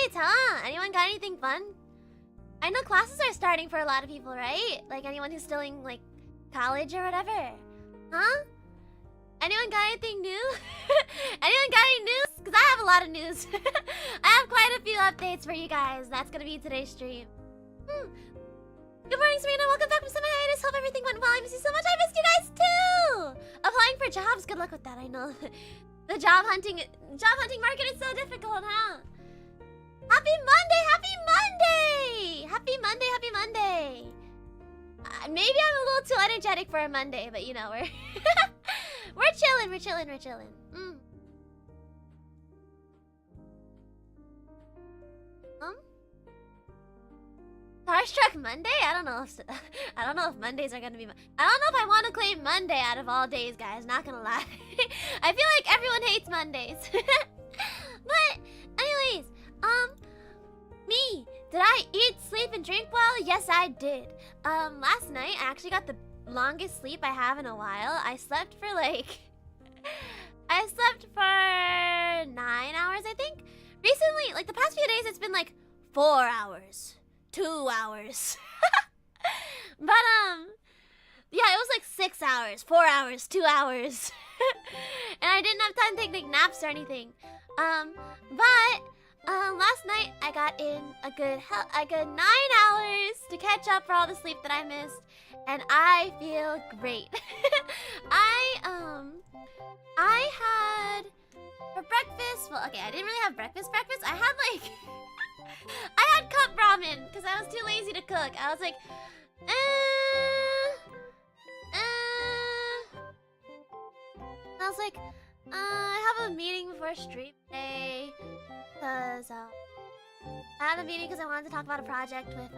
updates, huh? Anyone got anything fun? I know classes are starting for a lot of people, right? Like anyone who's still in like college or whatever. Huh? Anyone got anything new? Anyone got any news? Because I have a lot of news. I have quite a few updates for you guys. That's gonna be today's stream. Good morning, Serena. Welcome back from summer hiatus. Hope everything went well. I miss you so much. I missed you guys too. Applying for jobs. Good luck with that. I know the job hunting market is so difficult, huh? Happy Monday! Happy Monday! Happy Monday! Happy Monday! Maybe I'm a little too energetic for a Monday, but you know we're we're chilling. We're chilling. We're chilling. Starstruck Monday? I don't know if Mondays are gonna be. I don't know if I want to claim Monday out of all days, guys. Not gonna lie. I feel like everyone hates Mondays. But anyways, me. Did I eat, sleep, and drink well? Yes, I did. Last night I actually got the longest sleep I have in a while. I slept for 9 hours, I think. Recently, like the past few days, it's been like 4 hours. 2 hours. But yeah, it was like 6 hours, 4 hours, 2 hours. And I didn't have time to take naps or anything. But last night I got in a good 9 hours to catch up for all the sleep that I missed, and I feel great. I had for breakfast. Well, okay, I didn't really have breakfast. I had like I had cup ramen because I was too lazy to cook. I was like, I have a meeting before stream today because I had a meeting because I wanted to talk about a project with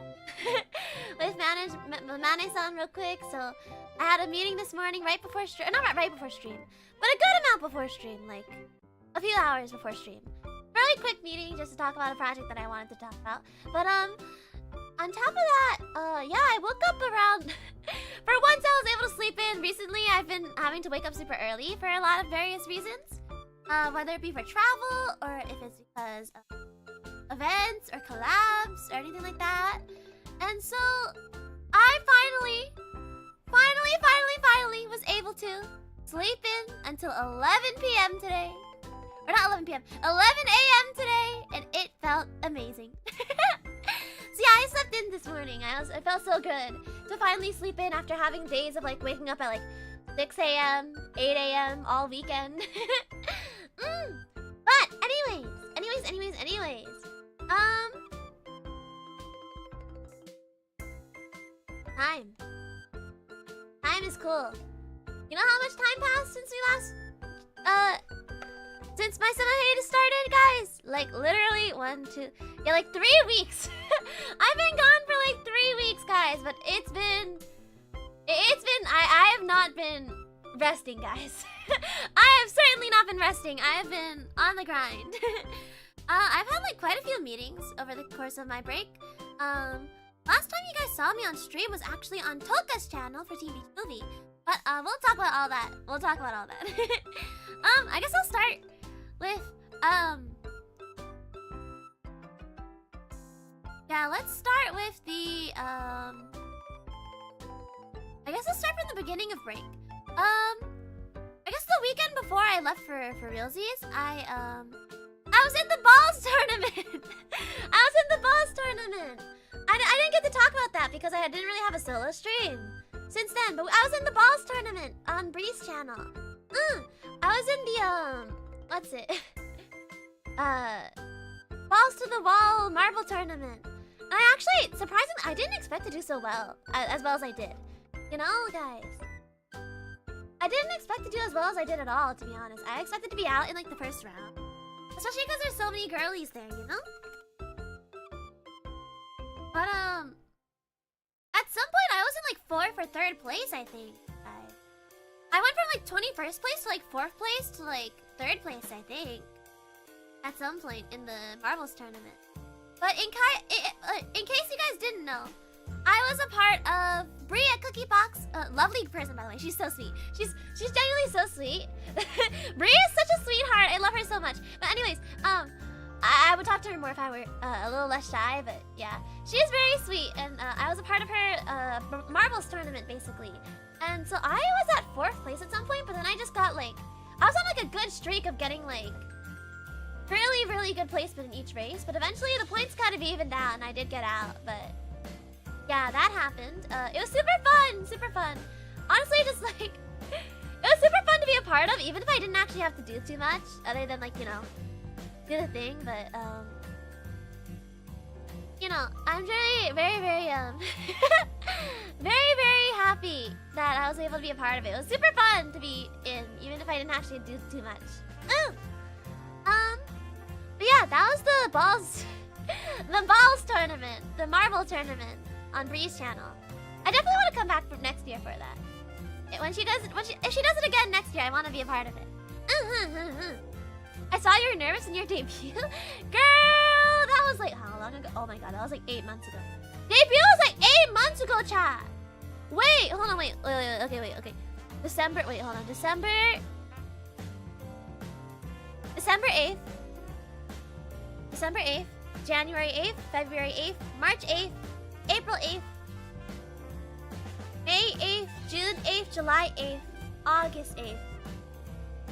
with Mane-san real quick. So I had a meeting this morning right before stream, not right before stream, but a good amount before stream, like a few hours before stream. Really quick meeting just to talk about a project that I wanted to talk about. But on top of that, yeah, I woke up around for once I was able to sleep in. Recently I've been having to wake up super early for a lot of various reasons. Whether it be for travel or if it's because of events or collabs or anything like that. And so I finally was able to sleep in until 11 p.m. today. Or not 11 p.m. 11 a.m. today, and it felt amazing. So yeah, I slept in this morning. I felt so good to finally sleep in after having days of like waking up at like 6 a.m., 8 a.m. all weekend. But anyways. Time is cool. You know how much time passed since we last since my summer hiatus started, guys? Like literally 3 weeks. I've been gone for like 3 weeks, guys, but I have not been resting, guys. I have certainly not been resting. I have been on the grind. I've had like quite a few meetings over the course of my break. Last time you guys saw me on stream was actually on Toka's channel for TV Movie. But we'll talk about all that. I guess I'll start with yeah, let's start with the I guess I'll start from the beginning of break. I guess the weekend before I left for realsies, I was in the balls tournament. I didn't get to talk about that because I didn't really have a solo stream since then, but I was in the balls tournament on Bree's channel. I was in the what's it? Balls to the wall marble tournament. And I actually, surprisingly, I didn't expect to do so well, as well as I did. You know, guys, I didn't expect to do as well as I did at all, to be honest. I expected to be out in like the first round, especially because there's so many girlies there, you know. But at some point I was in like 4th or 3rd place, I think. I went from like 21st place to like 4th place to like 3rd place, I think, at some point in the marbles tournament. But in case you guys didn't know, I was a part of Bree at Cookie Box. Lovely person, by the way. She's so sweet. She's genuinely so sweet. Bree is such a sweetheart. I love her so much. But anyways, I would talk to her more if I were a little less shy, but yeah. She's very sweet, and I was a part of her marbles tournament, basically. And so I was at 4th place at some point, but then I just got, like... I was on, like, a good streak of getting, like... really, really good placement in each race, but eventually the points kind of evened out, and I did get out, but... yeah, that happened. It was super fun, super fun. Honestly, just, like... it was super fun to be a part of, even if I didn't actually have to do too much, other than, like, you know... do the thing, but you know, I'm very very very happy that I was able to be a part of it. It was super fun to be in, even if I didn't actually do too much. But yeah, that was the balls tournament, the marble tournament on Bree's channel. I definitely want to come back for next year for that. If she does it again next year, I want to be a part of it. I saw you were nervous in your debut. Girl, that was like, how long ago? Oh my god, that was like 8 months ago. Debut was like 8 months ago, chat. Wait, hold on, wait. Okay. December 8th. December 8th. January 8th. February 8th. March 8th. April 8th. May 8th. June 8th. July 8th. August 8th.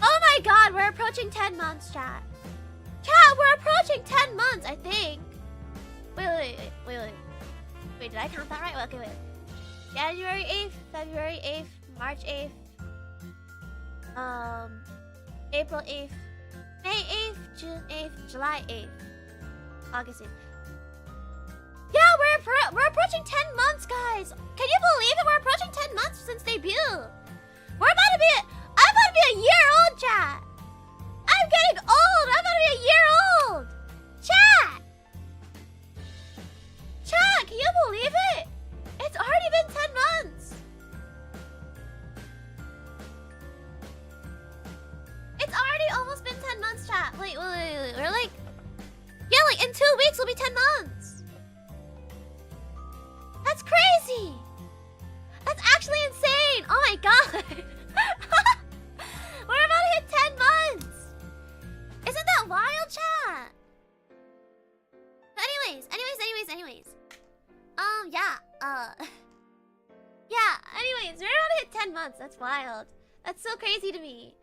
Oh my god, we're approaching 10 months, chat. Chat, we're approaching 10 months, I think. Wait, did I count that right? Okay, wait. January 8th, February 8th, March 8th, April 8th, May 8th, June 8th, July 8th, August 8th. Yeah, we're approaching 10 months, guys. Can you believe it? We're approaching 10 months since debut. I'm about to be a year old, chat. I'm getting old. I'm about to be a year old. Chat, can you believe it? It's already been 10 months. It's already almost been 10 months, chat. Wait. We're like... yeah, like in 2 weeks will be 10 months. That's crazy. That's actually insane. Oh my god. We're about to hit 10 months. Isn't that wild, chat? But anyways. Yeah, anyways, we're about to hit 10 months. That's wild. That's so crazy to me.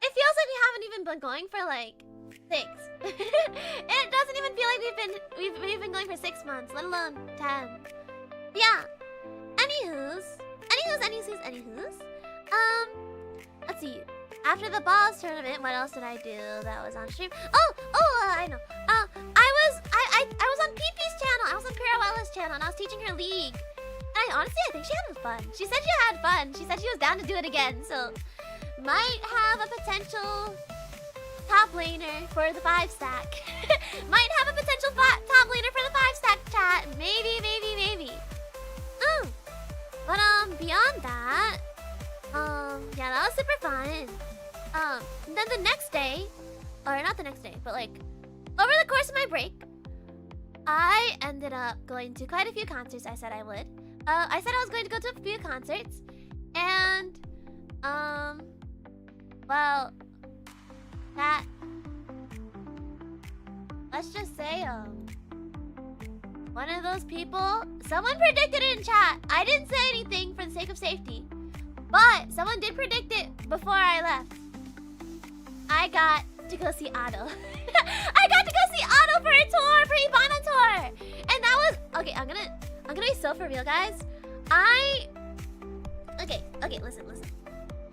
It feels like we haven't even been going for like 6. It doesn't even feel like we've been going for 6 months, let alone 10. Yeah. Anywho's. Let's see. After the balls tournament, what else did I do that was on stream? I know. I was on PP channel. I was on Parawella's channel, and I was teaching her League. And I think she had fun. She said she had fun. She said she was down to do it again. So, might have a potential top laner for the 5-stack. Might have a potential top laner for the 5-stack, chat. Maybe. But beyond that, yeah, that was super fun. Then the next day, or not the next day, but like over the course of my break, I ended up going to quite a few concerts. I said I would. I said I was going to go to a few concerts, and well, that, let's just say one of those people, someone predicted it in chat. I didn't say anything for the sake of safety, but someone did predict it before I left. I got to go see Otto. I got to go see Otto for a tour, for Ivana tour, and that was okay. I'm gonna be so for real, guys. Okay, listen.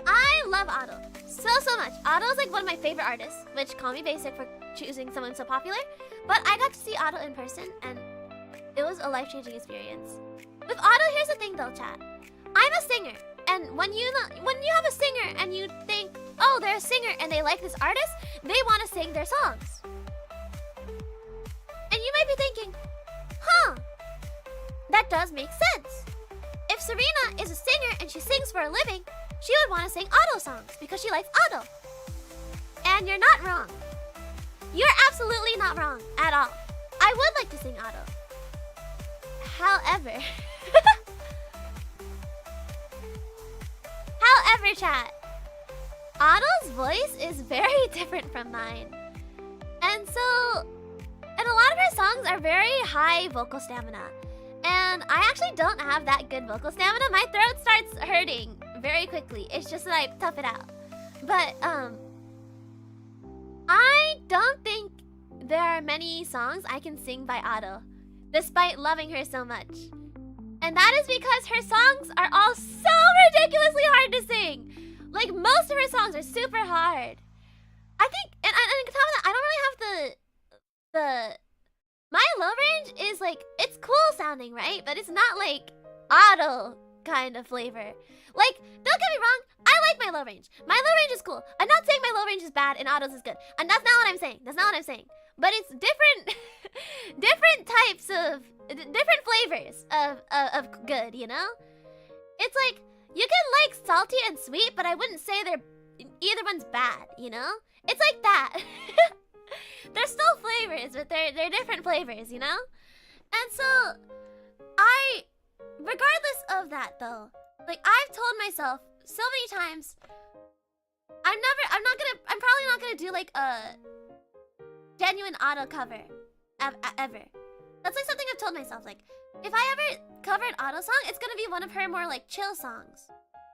I love Otto so much. Otto is like one of my favorite artists, which call me basic for choosing someone so popular. But I got to see Otto in person, and it was a life-changing experience. With Otto, here's the thing though, chat. I'm a singer, and when you have a singer and you think, oh, they're a singer and they like this artist, they want to sing their songs. And you might be thinking, huh, that does make sense. If Serena is a singer and she sings for a living, she would want to sing Otto songs because she likes Otto. And you're not wrong. You're absolutely not wrong at all. I would like to sing Otto. However, chat, Otto's voice is very different from mine. And so, And a lot of her songs are very high vocal stamina. And I actually don't have that good vocal stamina. My throat starts hurting very quickly. It's just that I tough it out. But, I don't think there are many songs I can sing by Ado, despite loving her so much. And that is because her songs are all so ridiculously hard to sing. Like, most of her songs are super hard. I think, and on top of that, I don't really have my low range is like, it's cool sounding, right? But it's not like Ado kind of flavor. Like, don't get me wrong, I like my low range. My low range is cool. I'm not saying my low range is bad and Ado's is good. And that's not what I'm saying. That's not what I'm saying. But it's different, different types of, different flavors of good, you know? It's like, you can like salty and sweet, but I wouldn't say either one's bad, you know? It's like that. They're still flavors, but they're different flavors, you know? And so, regardless of that though, like I've told myself so many times, I'm probably not gonna do like a genuine Ado cover, ever. That's like something I've told myself, like, if I ever cover an Ado song, it's gonna be one of her more like chill songs,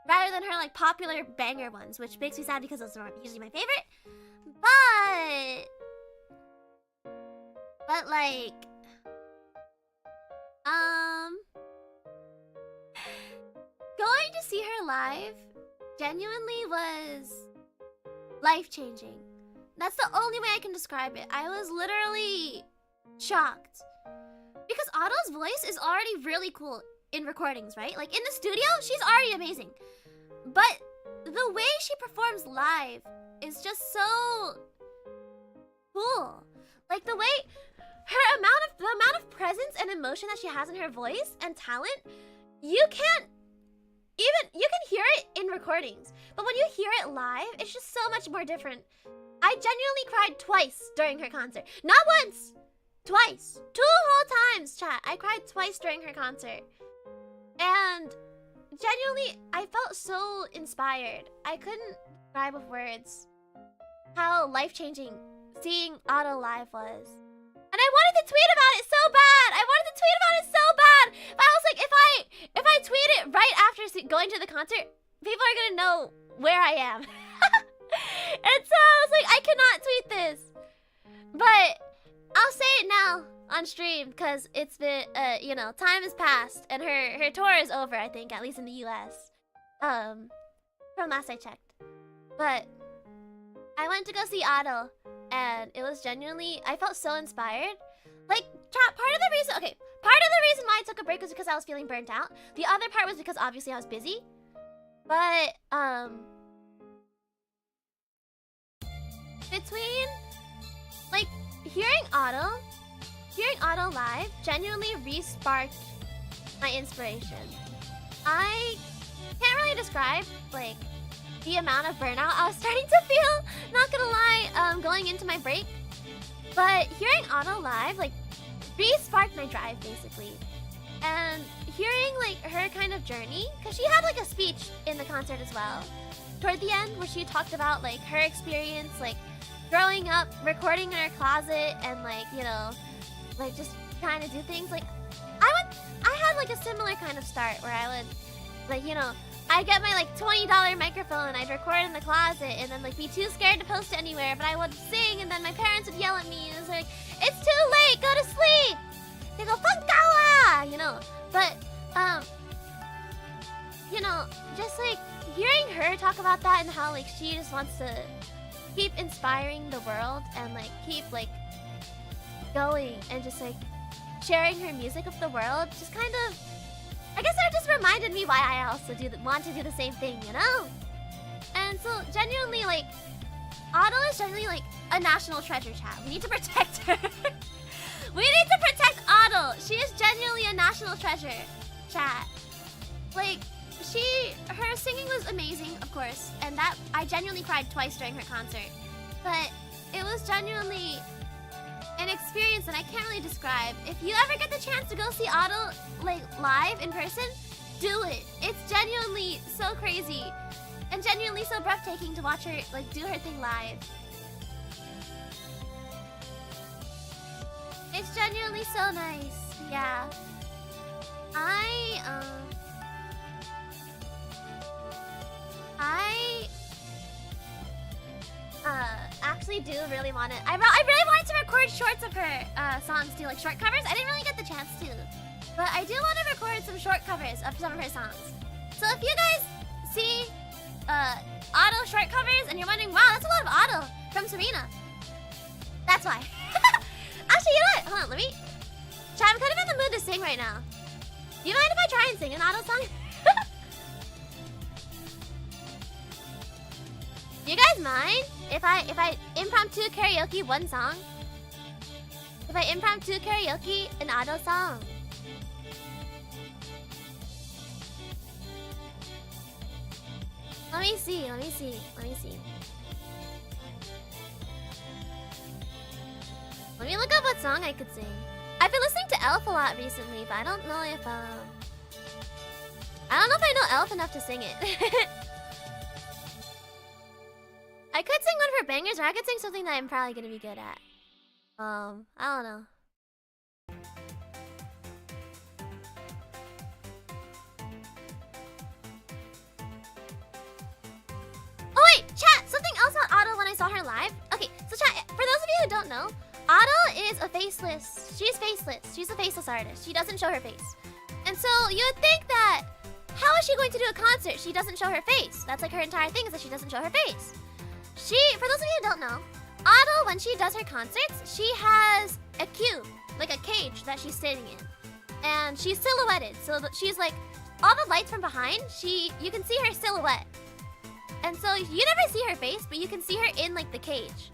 rather than her like popular banger ones, which makes me sad because those are usually my favorite. But like, going to see her live genuinely was life-changing. That's the only way I can describe it. I was literally shocked. Because Ado's voice is already really cool in recordings, right? Like in the studio, she's already amazing. But the way she performs live is just so cool. Like the way the amount of presence and emotion that she has in her voice and talent, you can hear it in recordings. But when you hear it live, it's just so much more different. I genuinely cried twice during her concert. Not once! Twice. 2 whole times, chat. I cried twice during her concert. And genuinely, I felt so inspired. I couldn't describe with words how life-changing seeing Ado live was. And I wanted to tweet about it so bad! I wanted to tweet about it so bad! But I was like, if I tweet it right after going to the concert, people are gonna know where I am. And so I was like, I cannot tweet this. But I'll say it now on stream because it's been, you know, time has passed and her tour is over, I think, at least in the US. From last I checked. But I went to go see Ado and it was genuinely, I felt so inspired. Like, chat, part of the reason why I took a break was because I was feeling burnt out. The other part was because obviously I was busy. But, between, like, hearing Ado live genuinely re-sparked my inspiration. I can't really describe, like, the amount of burnout I was starting to feel, not gonna lie, going into my break. But hearing Ado live, like, re-sparked my drive, basically. And hearing, like, her kind of journey, because she had, like, a speech in the concert as well, toward the end, where she talked about, like, her experience, like, growing up, recording in her closet, and, like, you know, like, just trying to do things, like, I had, like, a similar kind of start, where I would, like, you know, I'd get my, like, $20 microphone, and I'd record in the closet, and then, like, be too scared to post it anywhere, but I would sing, and then my parents would yell at me, and it's like, it's too late, go to sleep! They go, "Funkawa!" You know, but, you know, just, like, hearing her talk about that and how, like, she just wants to keep inspiring the world and, like, keep, like, going and just, like, sharing her music with the world, just kind of, I guess that just reminded me why I also want to do the same thing, you know? And so, genuinely, like, Ado is genuinely, like, a national treasure, chat. We need to protect her. We need to protect Ado. She is genuinely a national treasure, chat. Like, her singing was amazing, of course, and that, I genuinely cried twice during her concert. But it was genuinely an experience that I can't really describe. If you ever get the chance to go see Ado, like, live in person, do it. It's genuinely so crazy and genuinely so breathtaking to watch her, like, do her thing live. It's genuinely so nice. Yeah. I actually do really want to. I really wanted to record shorts of her songs too, like short covers. I didn't really get the chance to, but I do want to record some short covers of some of her songs. So if you guys see auto short covers and you're wondering, wow, that's a lot of auto from Serena, that's why. Actually, you know what? Hold on, let me. Chat, I'm kind of in the mood to sing right now. Do you mind if I try and sing an auto song? You guys mind if I impromptu karaoke one song? If I impromptu karaoke an auto song? Let me see. Let me look up what song I could sing. I've been listening to Elf a lot recently, but I don't know if I know Elf enough to sing it. I could sing one of her bangers, or I could sing something that I'm probably gonna be good at. I don't know. Oh wait, chat! Something else about Otto when I saw her live. Okay, so chat, for those of you who don't know, Otto is a faceless. She's faceless. She's a faceless artist. She doesn't show her face. And so you would think that, how is she going to do a concert? She doesn't show her face. That's like her entire thing, is that she doesn't show her face. For those of you who don't know, Otto, when she does her concerts, she has a cube, like a cage that she's sitting in. And she's silhouetted, so that she's like, all the lights from behind, you can see her silhouette. And so you never see her face, but you can see her in like the cage.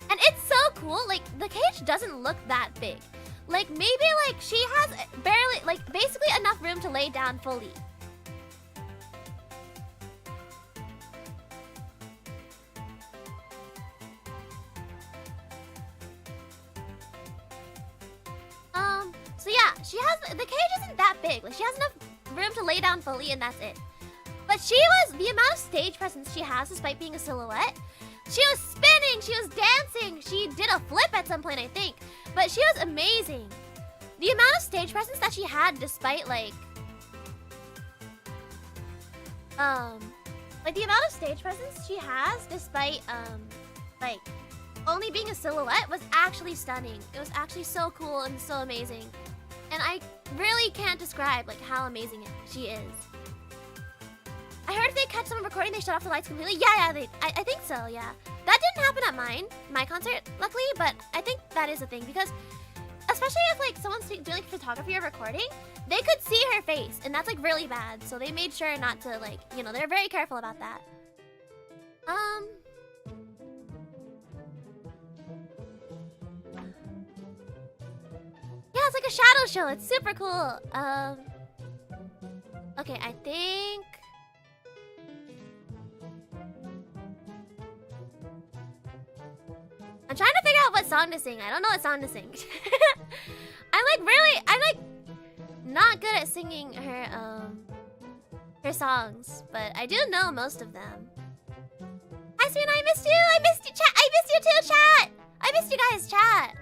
And it's so cool, like the cage doesn't look that big. Like maybe like she has barely, like basically enough room to lay down fully. So yeah, she has, the cage isn't that big. Like she has enough room to lay down fully and that's it. But the amount of stage presence she has despite being a silhouette, she was spinning, she was dancing, she did a flip at some point, I think. But she was amazing. The amount of stage presence that she had despite the amount of stage presence she has despite like only being a silhouette was actually stunning. It was actually so cool and so amazing. And I really can't describe like how amazing she is. I heard if they catch someone recording, they shut off the lights completely. Yeah, I think so, yeah. That didn't happen at my concert, luckily, but I think that is a thing because especially if like someone's doing like photography or recording, they could see her face and that's like really bad. So they made sure not to like, you know, they're very careful about that. Yeah, it's like a shadow show. It's super cool. Okay, I think I'm trying to figure out what song to sing. I don't know what song to sing. I'm like not good at singing her songs, but I do know most of them. Hi, Serena, I missed you. I missed you, chat. I missed you too, chat. I missed you guys, chat.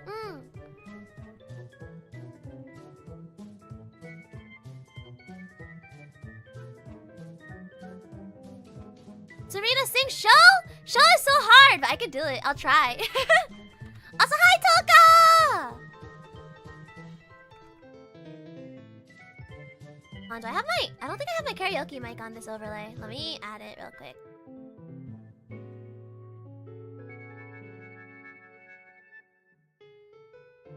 Serena, sing Show? Show is so hard, but I could do it. I'll try. Also, hi, Toka! Hold on, do I have I don't think I have my karaoke mic on this overlay. Let me add it real quick.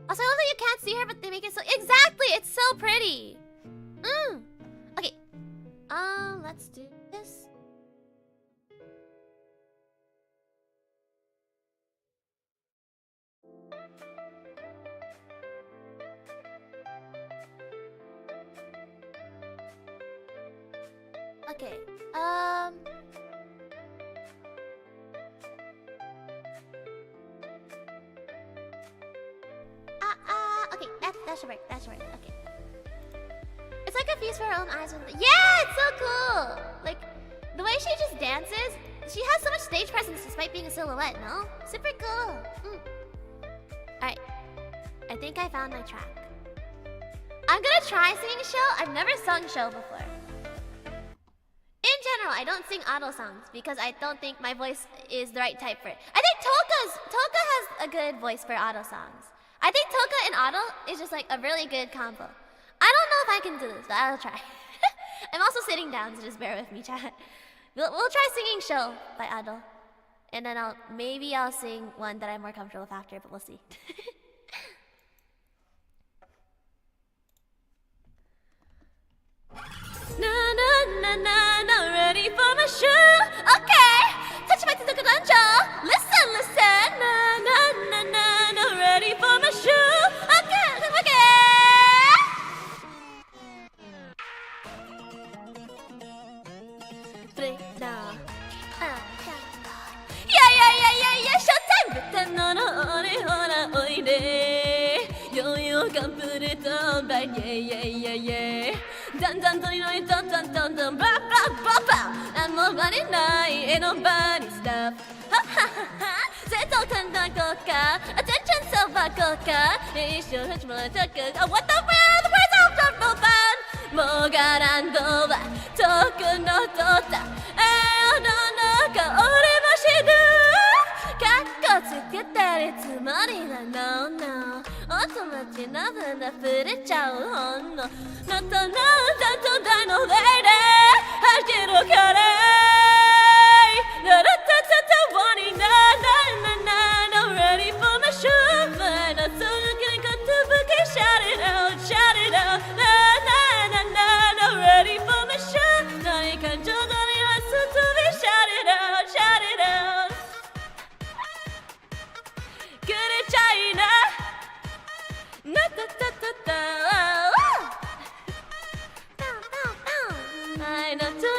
Also, I love that you can't see her, but they make it so... Exactly! It's so pretty! Okay. Let's do this. Okay. Okay, that should work. That should work. Okay. It's like a feast for her own eyes. Yeah, it's so cool. Like the way she just dances, she has so much stage presence despite being a silhouette. No, super cool. All right. I think I found my track. I'm gonna try singing show. I've never sung show before. In general, I don't sing auto songs because I don't think my voice is the right type for it. I think Toka has a good voice for auto songs. I think Toka and auto is just like a really good combo. I don't know if I can do this, but I'll try. I'm also sitting down, so just bear with me, chat. We'll try singing show by Adol. And then maybe I'll sing one that I'm more comfortable with after, but we'll see. Na na na na na, ready for my show. Okay, touch my toka danjo. Listen, listen. Na na na na na, ready for my show. Okay, okay. Break down. Yeah, showtime. But no no ore hora oide. Yo yo can put it on back. Yeah. Dun dun dun dun dun dun dun blah blah blah blah. And nobody night, ain't nobody stuff. Ha ha ha. Settle kanda koka, attention silver koka. It should touch my tucker. What the world? The words of the fun. Mogarando wa toku no tota. No no ka ore mo shiru. Kakko tsuketeru tsumori da no no. お友達な分だ触れちゃうほんのまたなんだとだのレイで走るからならたたたわになな ready for my show 前の続きにことぶけ shout it outな ready for my show 何か上手にはすとび shout it out くれちゃいななたたたた I know to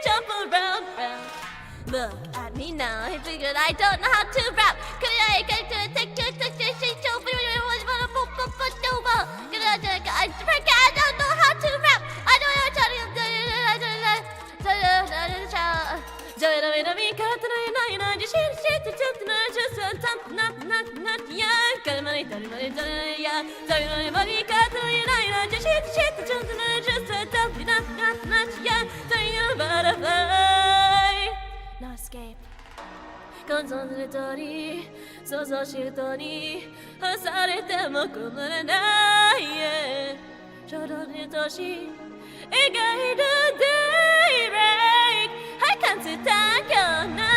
jump around. Look at me now, I figured I don't know how to rap. Could I take you I don't know how to rap. I don't know how No escape. 感想する通り想像しる通り離されても困らない、yeah. ちょうどいい年描いた daybreak I can't stand you na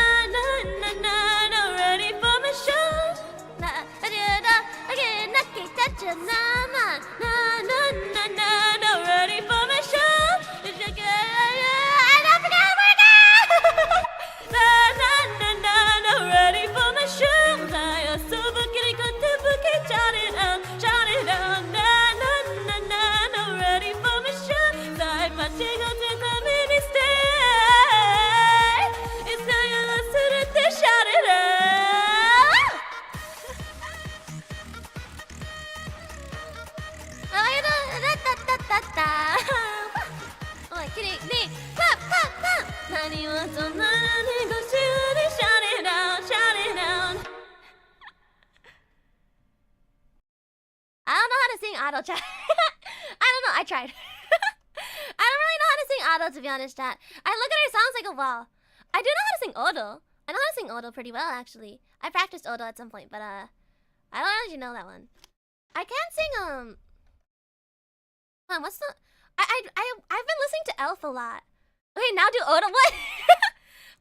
ready for my show なありゃだあげなきゃちゃなまな ready for my show ready for my show. I am so fucking good to book it. Shout it out. Ready for my show. I might take on to the mini stay. It's not your last to shout it out. Oh, kidding me. Pop. 何はそんなにごしゅうで shout it out. I don't know how to sing auto, chat. I don't know, I tried. I don't really know how to sing auto, to be honest, chat. I look at her songs like a wall. I do know how to sing auto. I know how to sing auto pretty well, actually. I practiced auto at some point, but I don't actually know that one. I can't sing what's the I've been listening to Elf a lot. Okay, now do auto. What?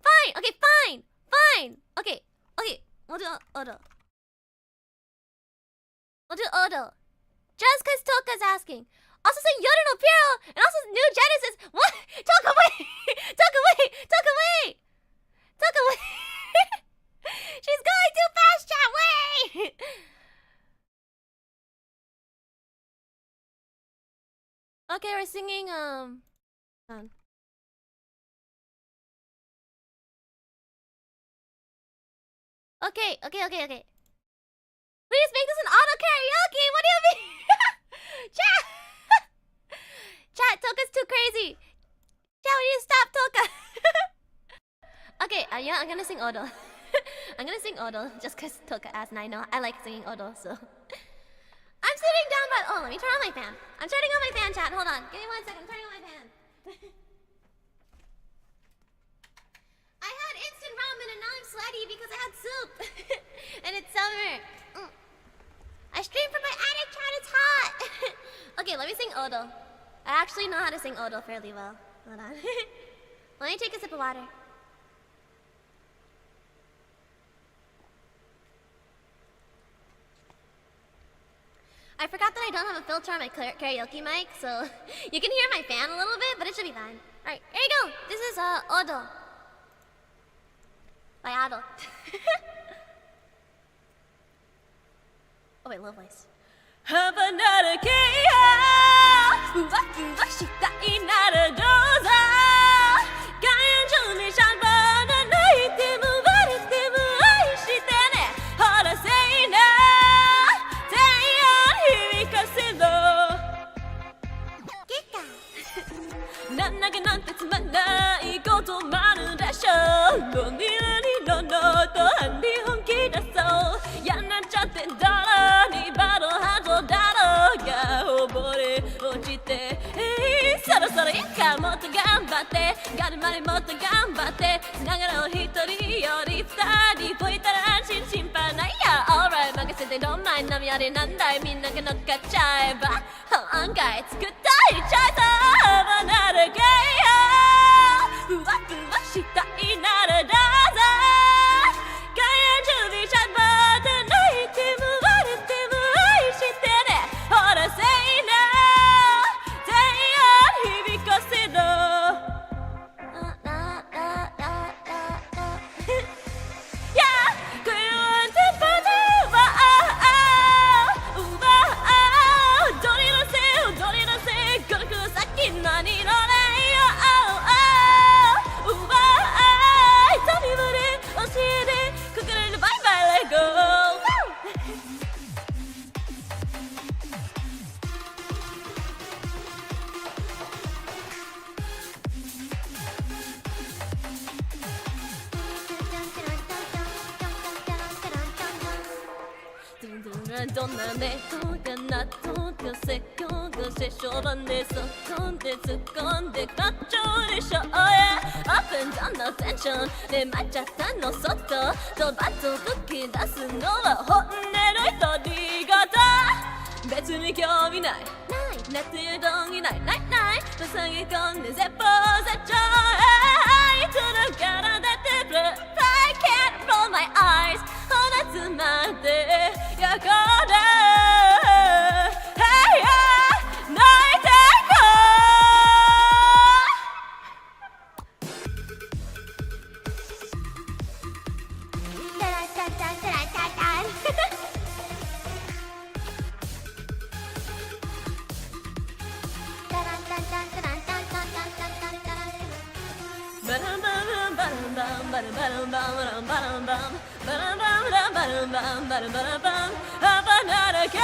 Fine. Okay, fine. Okay. We'll do auto. Just cause Toka's asking. Also sing Yoru no Piro and also New Genesis. What? Toka, wait. She's going too fast, chat. Wait. Okay, we're singing Okay. Please make this an auto karaoke. What do you mean? Chat, Toka's too crazy. Chat, we need to stop Toka. Okay, yeah, I'm gonna sing auto. I'm gonna sing auto just cause Toka asked and I know I like singing auto, so let me turn on my fan. I'm turning on my fan, chat. Hold on. Give me 1 second. I'm turning on my fan. I had instant ramen and now I'm sweaty because I had soup. And it's summer. I streamed for my attic, chat. It's hot. Okay, let me sing Odo. I actually know how to sing Odo fairly well. Hold on. Let me take a sip of water. I forgot that I don't have a filter on my karaoke mic, so you can hear my fan a little bit, but it should be fine. Alright, here you go. This is Odo. By Ado. Oh wait, low voice. Don't mind 波あれなんだいみんなが乗っかっちゃえば案外作ったりちゃえた離れがいやふわふわしたいならどうぞ開演準備しゃばって泣いても笑っても愛してねほら say no 全員響かせろどんな猫が納豆が説教がして小判でそこんで突っ込んでカッチョでしょ Oh yeah Up and down のテンションで待っちゃったのそっとドバッと吹き出すのは本音の独り言別に興味ない夏湯どんぎないないないと下げ込んで絶望絶頂いつのから出て Blue I can't roll my eyes 放つまで横で Hey yeah 泣いてこうタラタタタラタタバランバランバランバンバランバランバンバランバランバンバランバンバランバランバンバランバランバンハバナラケイ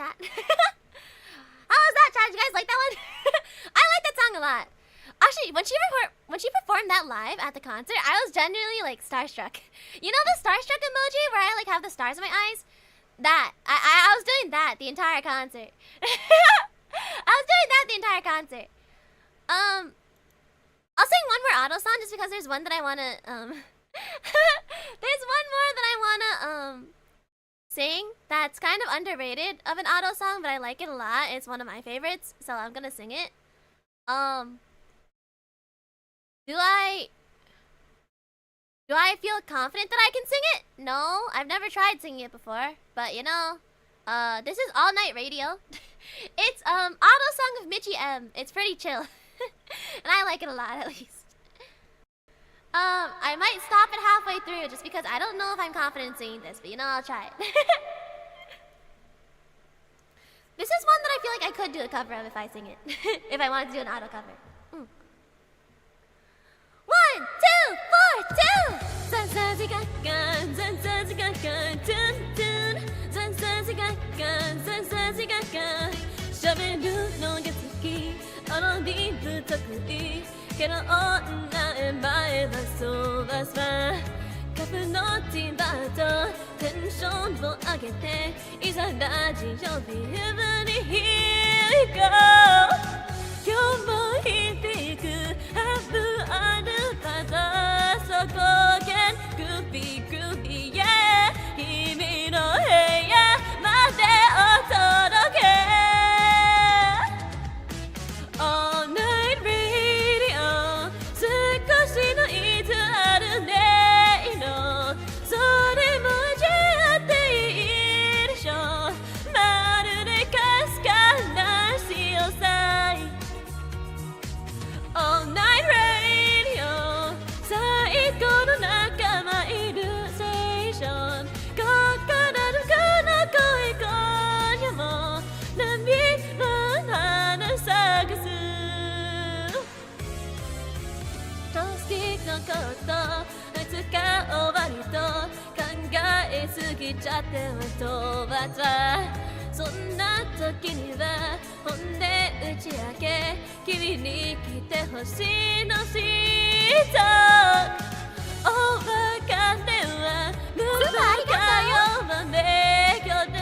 chat. How was that, chat? Did you guys like that one? I like that song a lot. Actually, when she performed that live at the concert, I was genuinely like starstruck. You know the starstruck emoji where I like have the stars in my eyes? That I was doing that the entire concert. I was doing that the entire concert. I'll sing one more auto song just because there's one that I wanna there's one more that I wanna sing that's kind of underrated of an auto song, but I like it a lot. It's one of my favorites, so I'm gonna sing it. Do I feel confident that I can sing it? No, I've never tried singing it before, but you know, This is All Night Radio. It's auto song of Michi M. It's pretty chill. And I like it a lot, at least. I might stop it halfway through just because I don't know if I'm confident singing this, but you know, I'll try it. This is one that I feel like I could do a cover of if I sing it. If I wanted to do an auto cover. 1, 2, 4, 2! Zan zan zan gun, zan zan zan gun, dun dun. Zan zan zan gun, zan zan zan gun. 喋るのが好き、アドリブ得意。けど女へ前はそうはさ。カフのティーバーとテンションを上げて、いざラジオビームに Here we go。今日も響くハブアルバザーそこがグビグビ Yeah 君の部屋までお届け All night radio 少しのいつあるねのそれも味わっていいでしょまるでかすかな潮さ All night radio 最高の仲間いるステーションここなるこの声今夜も波の花咲かすトースティックのこといつか終わりと考えすぎちゃっては飛ばずそんな時には本音打ち明け君に来てほしいのシートお別れは無駄かよまめ今日で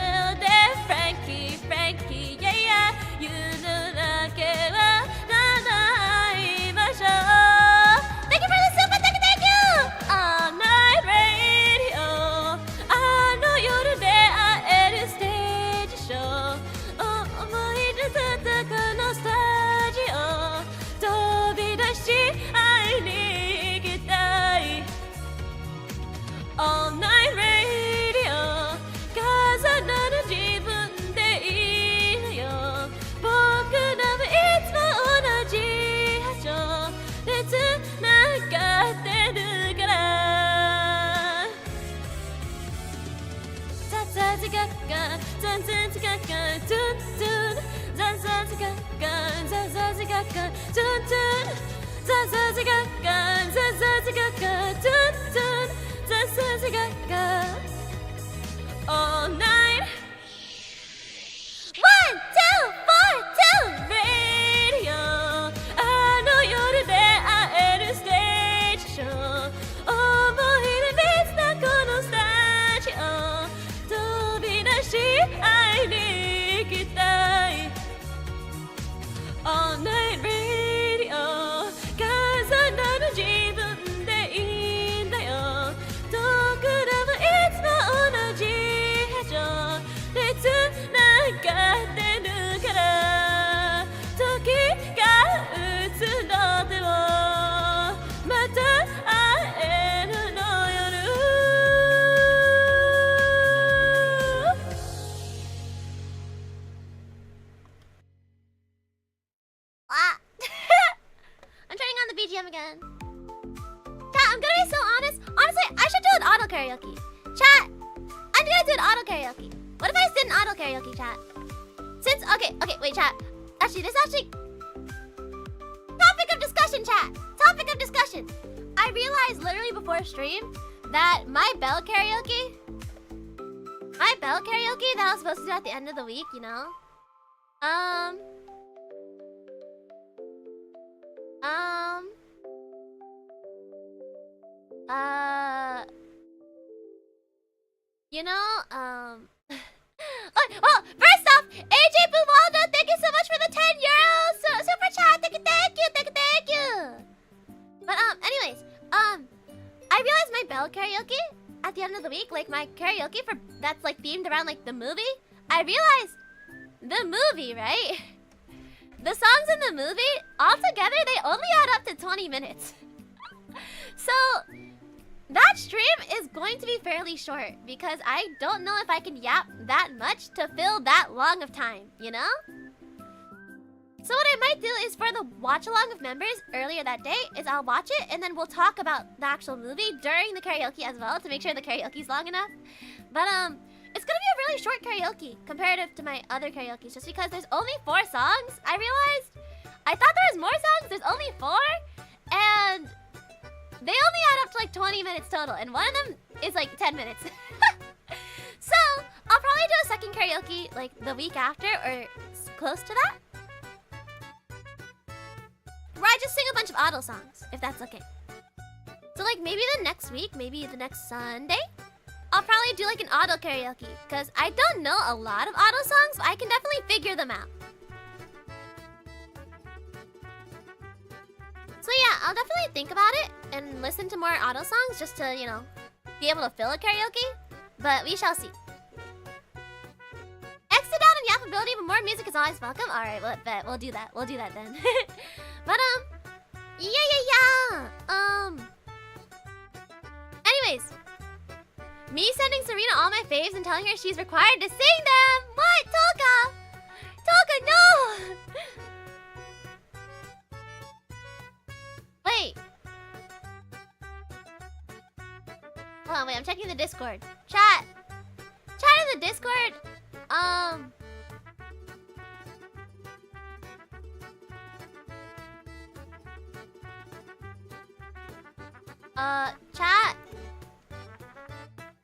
フランキーフランキー Yeah yeah 言うだけは叶いましょう Thank you for the super thank you All night radio あの夜で会えるステージショー思い出たこのスタジオ飛び出し会いに行きたい All night radio 重なる自分でいいのよ僕らはいつも同じ波長でつながってるからザザズガッガザンザンズガッガトゥントゥンザンザンズガッガザザズガッガトゥントゥンザザズガッガザザズガッガトゥントゥンザザズガッガ All night 1, 2, 4, 2 Radio あの夜で会えるステージショー思い出密なこのスタジオ飛び出し会いに行きたい All night radio 重なる自分でいいんだよ僕らはいつも同じ波長でつながってるから時が打つのでもまた会えるの夜 I'm turning on the BGM again. Chat, I'm gonna be so honest. Honestly, I should do an auto karaoke. Chat, I'm gonna do an auto karaoke. What if I did an auto karaoke, chat? Since okay, wait, chat. Actually, this topic of discussion, chat. Topic of discussion. I realized literally before stream that my bell karaoke that I was supposed to do at the end of the week, you know. You know, well, first off, AJ Buwaldo, thank you so much for the 10 euros super chat. Thank you. But anyways, I realized my bell karaoke at the end of the week, like my karaoke for that's like themed around like the movie. I realized the movie, right? The songs in the movie, altogether, they only add up to 20 minutes. So, That stream is going to be fairly short because I don't know if I can yap that much to fill that long of time, you know? So what I might do is for the watch along of members earlier that day is I'll watch it and then we'll talk about the actual movie during the karaoke as well to make sure the karaoke's long enough. But it's gonna be a really short karaoke comparative to my other karaoke just because there's only 4 songs. I realized I thought there was more songs, there's only 4 and they only add up to like 20 minutes total and one of them is like 10 minutes. So I'll probably do a second karaoke like the week after or close to that. Where I just sing a bunch of Adele songs, if that's okay. So like maybe the next week, maybe the next Sunday, I'll probably do like an Adele karaoke. Because I don't know a lot of Adele songs, but I can definitely figure them out. So yeah, I'll definitely think about it and listen to more Adele songs just to, you know, be able to fill a karaoke. But we shall see. Exit out on yappability, but more music is always welcome. Alright, well, bet. We'll do that. We'll do that then. But, yeah. Anyways. Me sending Serena all my faves and telling her she's required to sing them! What? Toka! Toka, no! Wait. Hold on, wait, I'm checking the Discord. Chat in the Discord. Chat.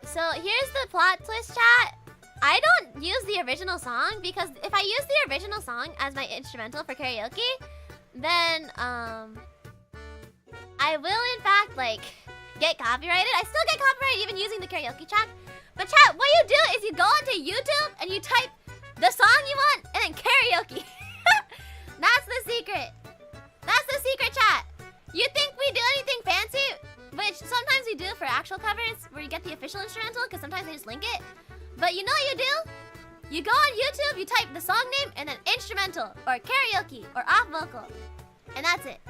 So here's the plot twist, chat. I don't use the original song because if I use the original song as my instrumental for karaoke, then I will in fact like get copyrighted. I still get copyrighted even using the karaoke track. But chat, what you do is you go onto YouTube and you type the song you want and then karaoke. That's the secret. That's the secret, chat. You think we do anything fancy? Which sometimes we do for actual covers where you get the official instrumental because sometimes they just link it. But you know what you do? You go on YouTube, you type the song name and then instrumental or karaoke or off vocal. And that's it.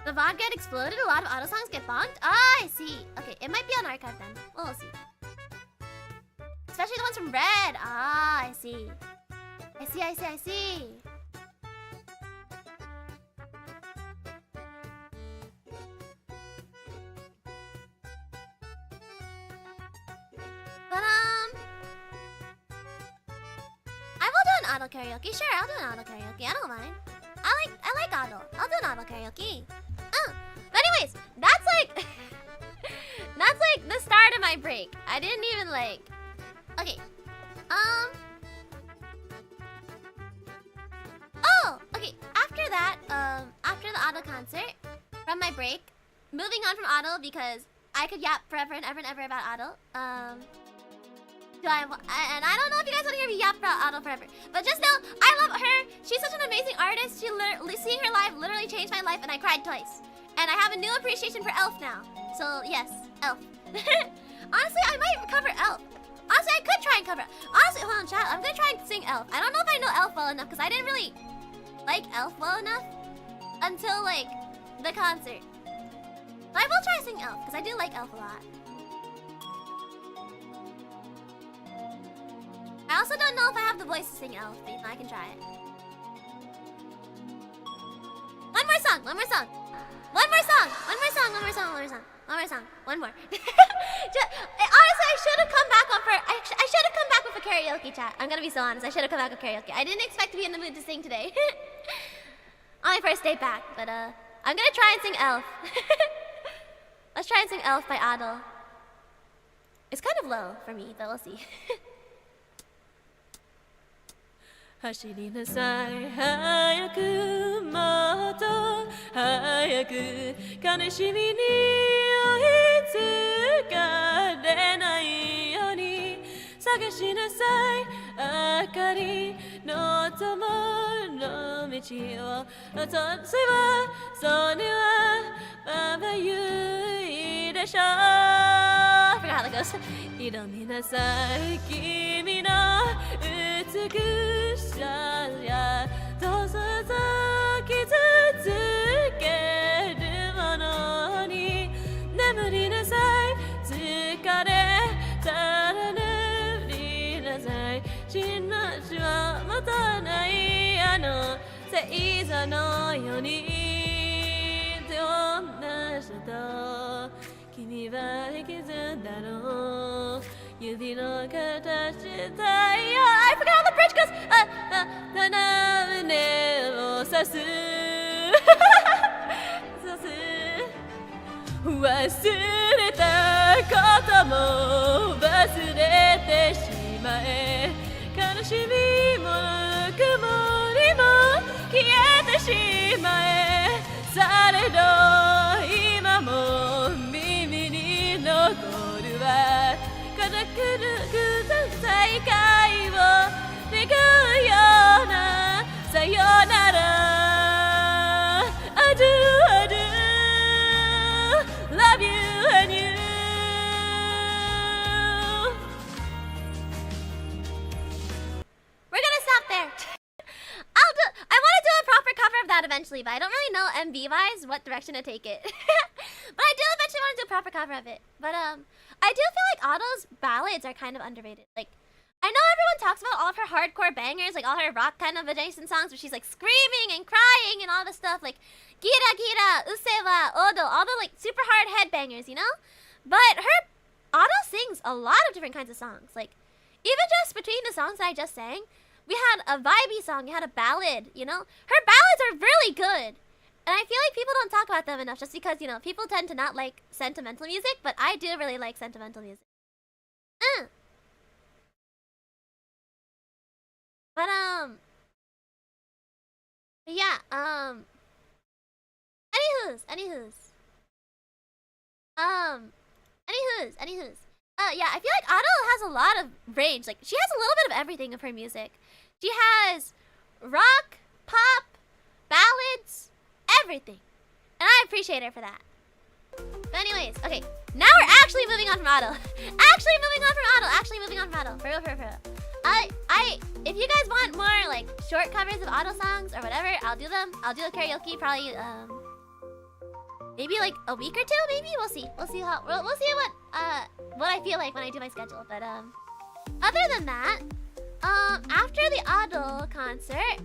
The VOD get exploded, a lot of auto songs get bonked? Ah, I see. Okay, it might be on archive then. We'll see. Especially the ones from Red. Ah, I see. I see. But I will do an auto karaoke. Sure, I'll do an auto karaoke. I don't mind. I like auto. I'll do an auto karaoke. But anyways, that's like the start of my break. I didn't even like. Okay. Oh, okay. After that, after the auto concert, from my break, moving on from auto because I could yap forever and ever and ever about auto. And I don't know if you guys want to hear me yap about Auto forever, but just know I love her. She's such an amazing artist. Seeing her live literally changed my life, and I cried twice. And I have a new appreciation for Elf now. So yes, Elf. Honestly, I might cover Elf. Honestly, I could try and cover. Honestly, hold on, chat. I'm gonna try and sing Elf. I don't know if I know Elf well enough because I didn't really like Elf well enough until like the concert. But I will try to sing Elf because I do like Elf a lot. I also don't know if I have the voice to sing Elf, but you know, I can try it. One more song. One more. Honestly, I should have come back on for. I should have come back with a karaoke, chat. I'm gonna be so honest. I should have come back with karaoke. I didn't expect to be in the mood to sing today. On my first day back, but I'm gonna try and sing Elf. Let's try and sing Elf by Adele. It's kind of low for me, but we'll see. 走りなさい早くもっと早く悲しみに追いつかれないように探しなさい明かりの灯の道をそれはまばゆいでしょう I forgot how that goes 挑みなさい君の美しさやどうぞ傷つけるものにちなしはまたないあの星座のように手を出したと君は引きずんだの指の形太陽 I forgot how the bridge goes 七胸を刺す忘れたことも忘れてしまえ悲しみも曇りも消えてしまえされど今も耳に残るは固く再会を願うようなさよなら I do love you and you We're gonna stop there. I want to do a proper cover of that eventually, but I don't really know MV-wise what direction to take it. But I do eventually want to do a proper cover of it. But I do feel like Otto's ballads are kind of underrated. Like, I know everyone talks about all of her hardcore bangers, like all her rock kind of adjacent songs where she's like screaming and crying and all this stuff, like Gira Gira, Usewa, Odo, all the like super hard headbangers, you know? But Otto sings a lot of different kinds of songs. Like, even just between the songs that I just sang, we had a vibey song, we had a ballad, you know? Her ballads are really good. And I feel like people don't talk about them enough just because, you know, people tend to not like sentimental music, but I do really like sentimental music. But, yeah, anywho's. Yeah, I feel like Otto has a lot of range. Like, she has a little bit of everything of her music. She has rock, pop, ballads, everything. And I appreciate her for that. But anyways, okay, now we're actually moving on from Otto. For real. If you guys want more, like, short covers of Otto songs or whatever, I'll do them. I'll do a karaoke probably, maybe like a week or two, maybe? We'll see. We'll see what I feel like when I do my schedule. But, other than that, after the Otto concert,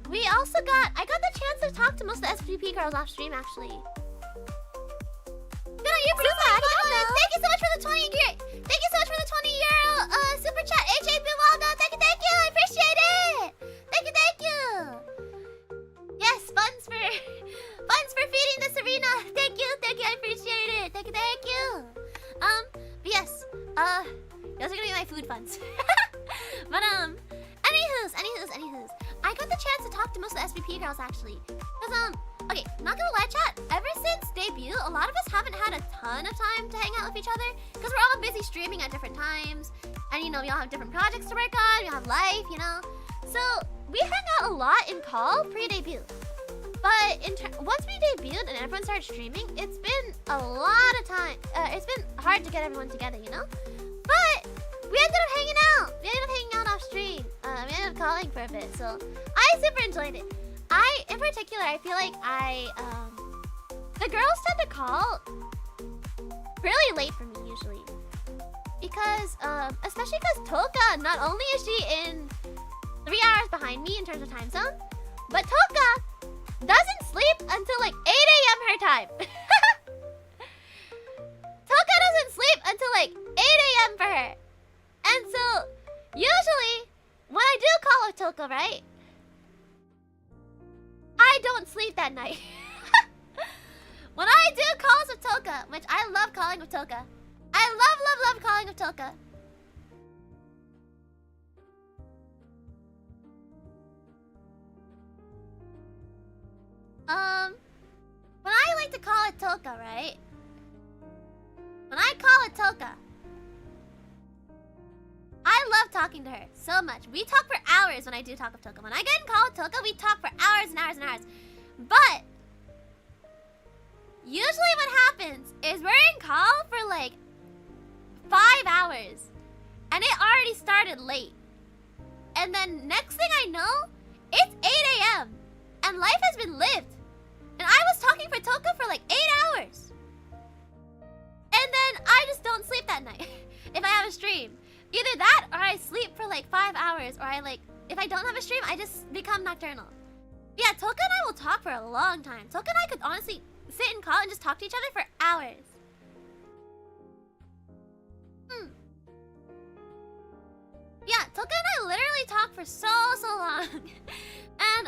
I got the chance to talk to most of the SPP girls off stream, actually. Good on you, Bruce. Thank you so much for the 20 year. Thank you so much for the 20-euro super chat. H.A. Bilwaldo. Thank you. I appreciate it. Thank you. Yes, funds for feeding the Serena. Thank you. I appreciate it. Thank you. But yes. Those are gonna be my food funds. But anywho's. I got the chance to talk to most of the SPP girls actually. Cause okay, not gonna lie, chat. Ever since debut, a lot of us haven't had a ton of time to hang out with each other because we're all busy streaming at different times, and you know we all have different projects to work on. We all have life, you know. So we hang out a lot in call pre-debut. But once we debuted and everyone started streaming, it's been a lot of time. It's been hard to get everyone together, you know. But we ended up hanging out. Off stream. We ended up calling for a bit, so I super enjoyed it. In particular, I feel like the girls tend to call really late for me usually. Because, especially because Toka, not only is she in 3 hours behind me in terms of time zone, but Toka doesn't sleep until like 8 a.m. her time. Toka doesn't sleep until like 8 a.m. for her. And so, usually, when I do call with Toka, right? I don't sleep that night. When I do calls with Toka, which I love calling with Toka. I love calling with Toka. When I like to call it Toka, right? When I call it Toka, I love talking to her so much. We talk for hours when I do talk with Toka. When I get in call with Toka, we talk for hours and hours and hours. But usually what happens is we're in call for like 5 hours. And it already started late. And then next thing I know, it's 8 a.m. And life has been lived. And I was talking for Toka for like 8 hours. And then I just don't sleep that night if I have a stream. Either that or I sleep for like 5 hours, or I like, if I don't have a stream, I just become nocturnal. Yeah, Toka and I will talk for a long time. Toka and I could honestly sit in call and just talk to each other for hours. Yeah, Toka and I literally talk for so long. And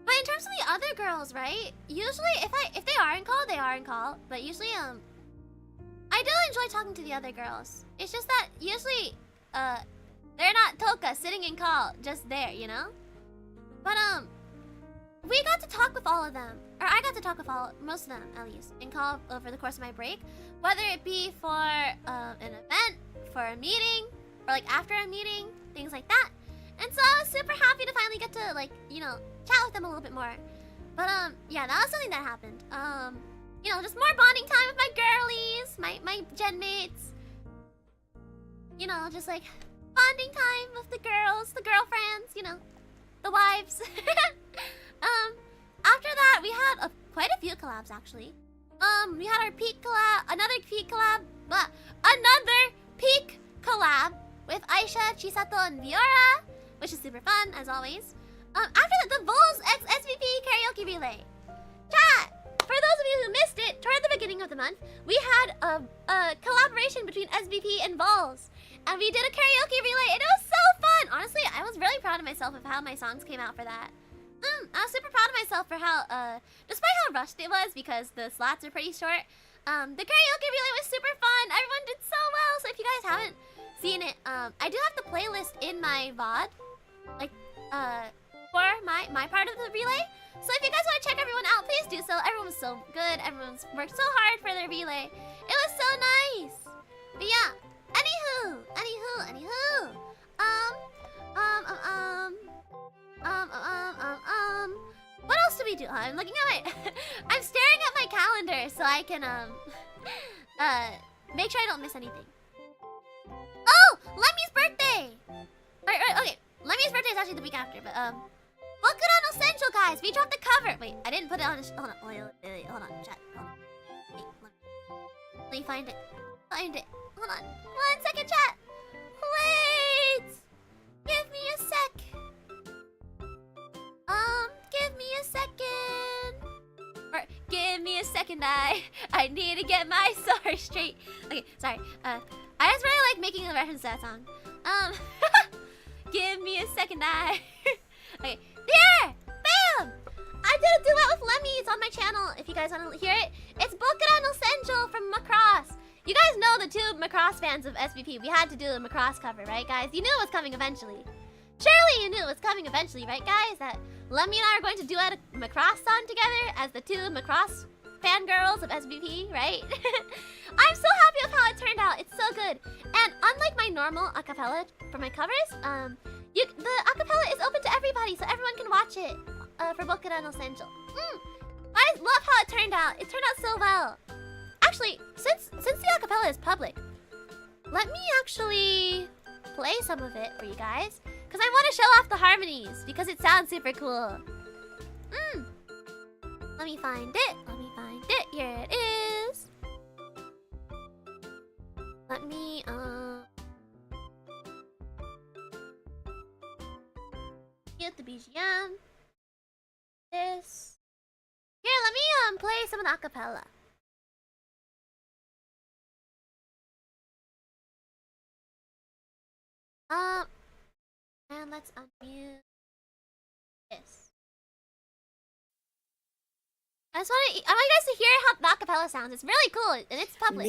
but in terms of the other girls, right? Usually if they are in call, they are in call. But usually I do enjoy talking to the other girls. It's just that usually they're not Toka sitting in call just there, you know? But we got to talk with all of them. Or I got to talk with most of them at least in call over the course of my break. Whether it be for an event, for a meeting, or like after a meeting, things like that. And so I was super happy to finally get to like, you know, chat with them a little bit more. But yeah, that was something that happened. You know, just more bonding time with my girlies, my gen mates. You know, just like bonding time with the girls, the girlfriends, you know, the wives. After that, we had quite a few collabs actually. We had our peak collab, another peak collab with Aisha, Chisato, and Viora, which is super fun as always. After that, the Vols X SVP karaoke relay. Chat! For those of you who missed it, toward the beginning of the month, we had a collaboration between SVP and Vols. And we did a karaoke relay, and it was so fun! Honestly, I was really proud of myself of how my songs came out for that. I was super proud of myself for how, despite how rushed it was because the slots are pretty short, the karaoke relay was super fun. Everyone did so well. So if you guys haven't seen it, I do have the playlist in my VOD, like, for my part of the relay. So if you guys want to check everyone out, please do so. Everyone was so good. Everyone's worked so hard for their relay. It was so nice. But yeah, anywho. What else do we do? I'm looking at my I'm staring at my calendar so I can make sure I don't miss anything. Oh, Lemmy's birthday. Okay, Lemmy's birthday is actually the week after, but Bokuda no Sencho, guys. We dropped the cover. Wait, I didn't put it on the hold on, chat. Hold on. Wait, let me find it. Hold on. 1 second, chat. Wait. Give me a sec. Give me a second. Or give me a second. I need to get my story straight. Okay, sorry. I just really like making a reference to that song. Give me a second. Okay, there! Bam! I did a duet with Lemmy. It's on my channel if you guys want to hear it. It's Bokuda no Sencho from Macross. You guys know the two Macross fans of SVP. We had to do a Macross cover, right, guys? You knew it was coming eventually. Surely you knew it was coming eventually, right, guys? That Lemmy and I are going to duet a Macross song together as the two Macross fangirls of SVP, right? I'm so happy with how it turned out. It's so good. And unlike my normal acapella for my covers, the acapella is open to everybody, so everyone can watch it for Bokuda no Sencho. I love how it turned out. It turned out so well. Actually, since the acapella is public, let me actually play some of it for you guys, because I want to show off the harmonies because it sounds super cool. Let me find it. Here it is. Let me get the BGM. This. Here, let me play some of the acapella. And let's unmute this. I want you guys to hear how the acapella sounds. It's really cool and it's public.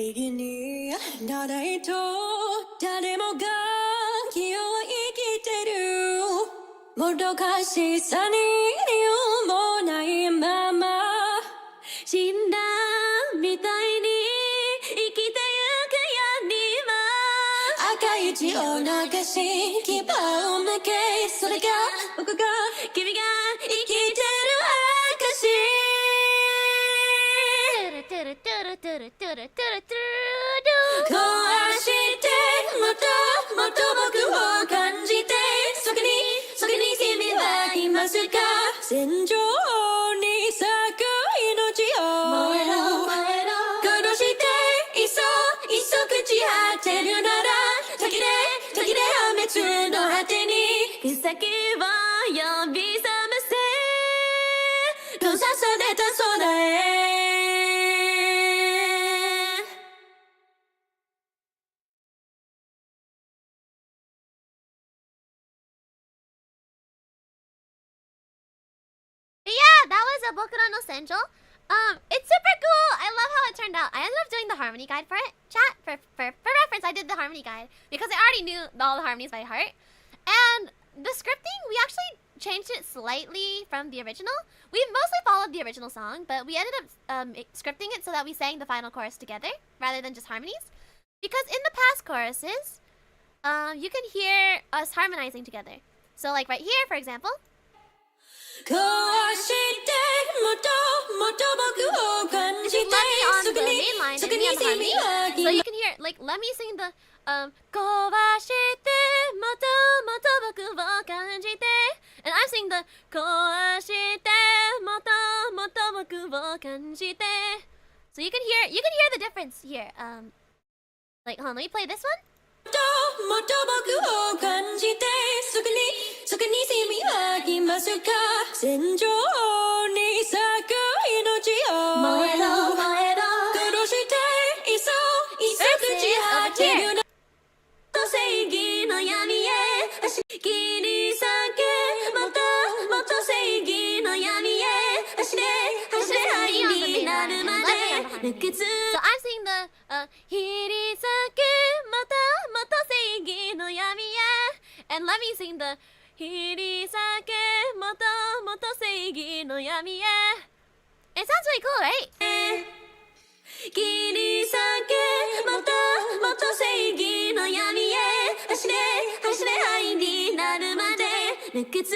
先を呼び覚ませ閉ざされた空へ But yeah, that was a Boku no Essential. It's super cool. I love how it turned out. I ended up doing the harmony guide for it. Chat, for reference, I did the harmony guide because I already knew all the harmonies by heart. And the scripting, we actually changed it slightly from the original. We mostly followed the original song, but we ended up scripting it so that we sang the final chorus together rather than just harmonies. Because in the past choruses, you can hear us harmonizing together. So like right here, for example. こうしてもっともっと僕を感じて Let me on the main line and me on the harmony. So you can hear, like, let me sing the こうしてもっともっと僕を感じて and I'm singing the こうしてもっともっと僕を感じて So you can hear the difference here. Like, hold on, let me play this one. もっと僕を感じてそこに君は来ますか戦場に咲く命を燃えろ燃えろ殺していそう口果てるなと正義の闇へ走り切り裂けもっともっと正義の闇へ走れ走れ愛になるまで熱血 So I'm singing the 切り裂けまたまた正義の闇へ and let me sing the 切り裂けまたまた正義の闇へ It sounds really cool, right? 切り裂けもっともっと正義の闇へ走れ走れ愛になるまで熱血を捨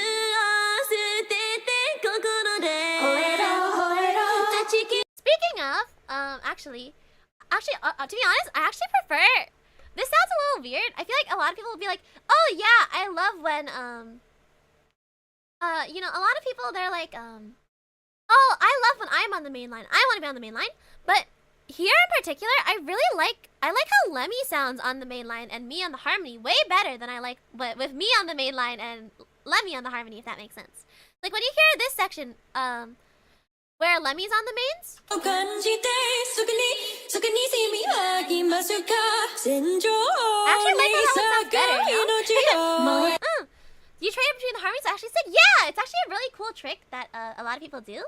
てて心で吠えろ吠えろ Speaking of, actually, to be honest, I actually prefer. This sounds a little weird. I feel like a lot of people will be like, "Oh yeah, I love when you know, a lot of people they're like, oh, I love when I'm on the main line. I want to be on the main line." But here in particular, I like how Lemmy sounds on the main line and me on the harmony way better than I like with me on the main line and Lemmy on the harmony, if that makes sense. Like when you hear this section, where Lemmy's on the mains. Actually, like how that sounds better, no? You trade between the harmonies. I actually said, yeah, it's actually a really cool trick that a lot of people do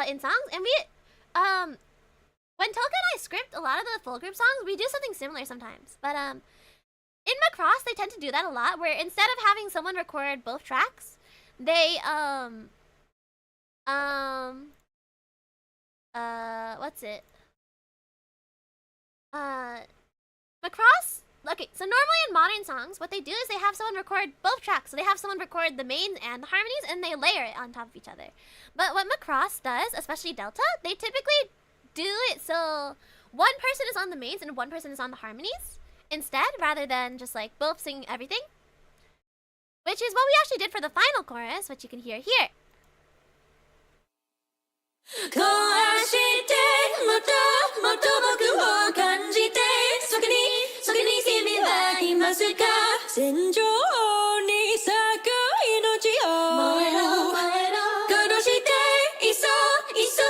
in songs. And we, when Toka and I script a lot of the full group songs, we do something similar sometimes. But in Macross, they tend to do that a lot, where instead of having someone record both tracks, they what's it? Macross? Okay, so normally in modern songs, what they do is they have someone record both tracks. So they have someone record the mains and the harmonies, and they layer it on top of each other. But what Macross does, especially Delta, they typically do it so one person is on the mains and one person is on the harmonies instead, rather than just like both singing everything. Which is what we actually did for the final chorus, which you can hear here. 壊してもっともっと僕を感じてそこに君は来ますか戦場に咲く命を燃えろ燃えろ殺していそう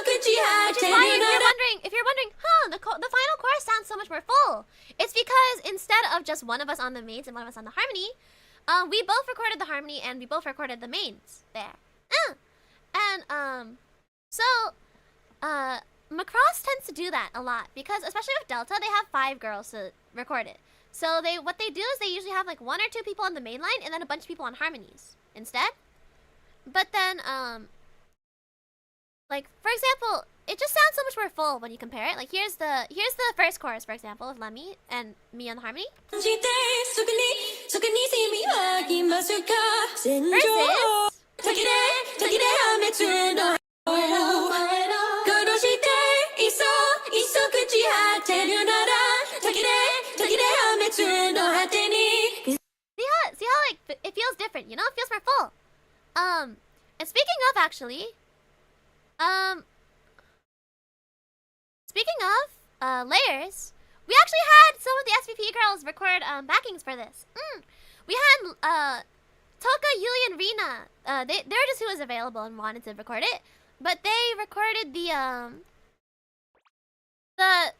口果てるなら If you're wondering, the final chorus sounds so much more full. It's because instead of just one of us on the mains and one of us on the harmony, we both recorded the harmony and we both recorded the mains there. And so, Macross tends to do that a lot because, especially with Delta, they have 5 girls to record it. So what they do is they usually have like 1 or 2 people on the main line and then a bunch of people on harmonies instead. But then, like for example, it just sounds so much more full when you compare it. Like here's the first chorus, for example, of Lemmy and me on the harmony. See how like it feels different, you know? It feels more full. And speaking of actually, layers, we actually had some of the SVP girls record backings for this. We had Toka, Yuli, and they were just who was available and wanted to record it, but they recorded the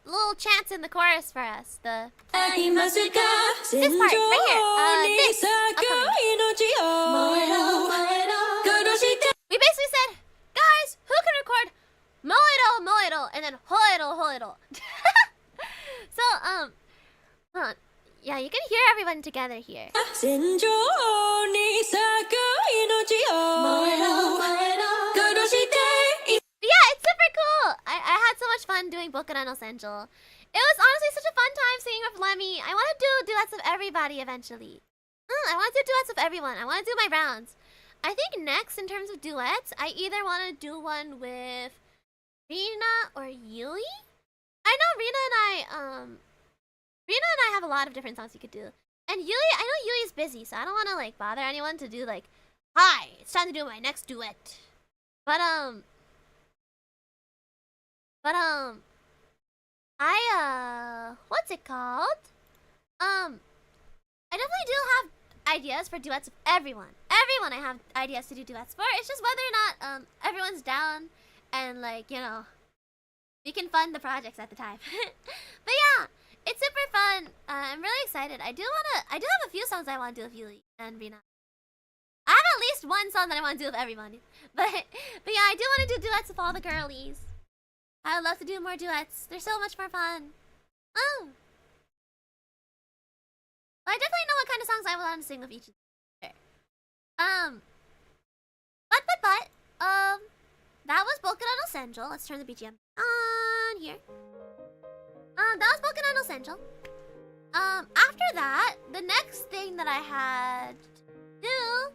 little chants in the chorus for us. This part right here. This. We basically said, guys, who can record moedo moedo and then hoedo hoedo. So hold on. Yeah, you can hear everyone together here. But yeah, it's super cool. I had so much fun doing Bokuran no Senjo. It was honestly such a fun time singing with Lemmy. I want to do duets of everybody eventually. I want to do duets of everyone. I want to do my rounds. I think next, in terms of duets, I either want to do one with Rina or Yui. I know Rina and I have a lot of different songs we could do. And Yui, I know Yui's busy, so I don't want to like bother anyone to do like, hi, it's time to do my next duet. But what's it called? I definitely do have ideas for duets with everyone. Everyone I have ideas to do duets for. It's just whether or not everyone's down and like, you know, we can fund the projects at the time. But yeah, it's super fun. I'm really excited. I do have a few songs I want to do with Yuli and Rina. I have at least one song that I want to do with everyone. But yeah, I do want to do duets with all the girlies. I would love to do more duets. They're so much more fun. Oh. Well, I definitely know what kind of songs I want to sing with each of them. That was Bokuran no Senjo. Let's turn the BGM on here. That was Bokuran no Senjo. After that, the next thing that I had to do,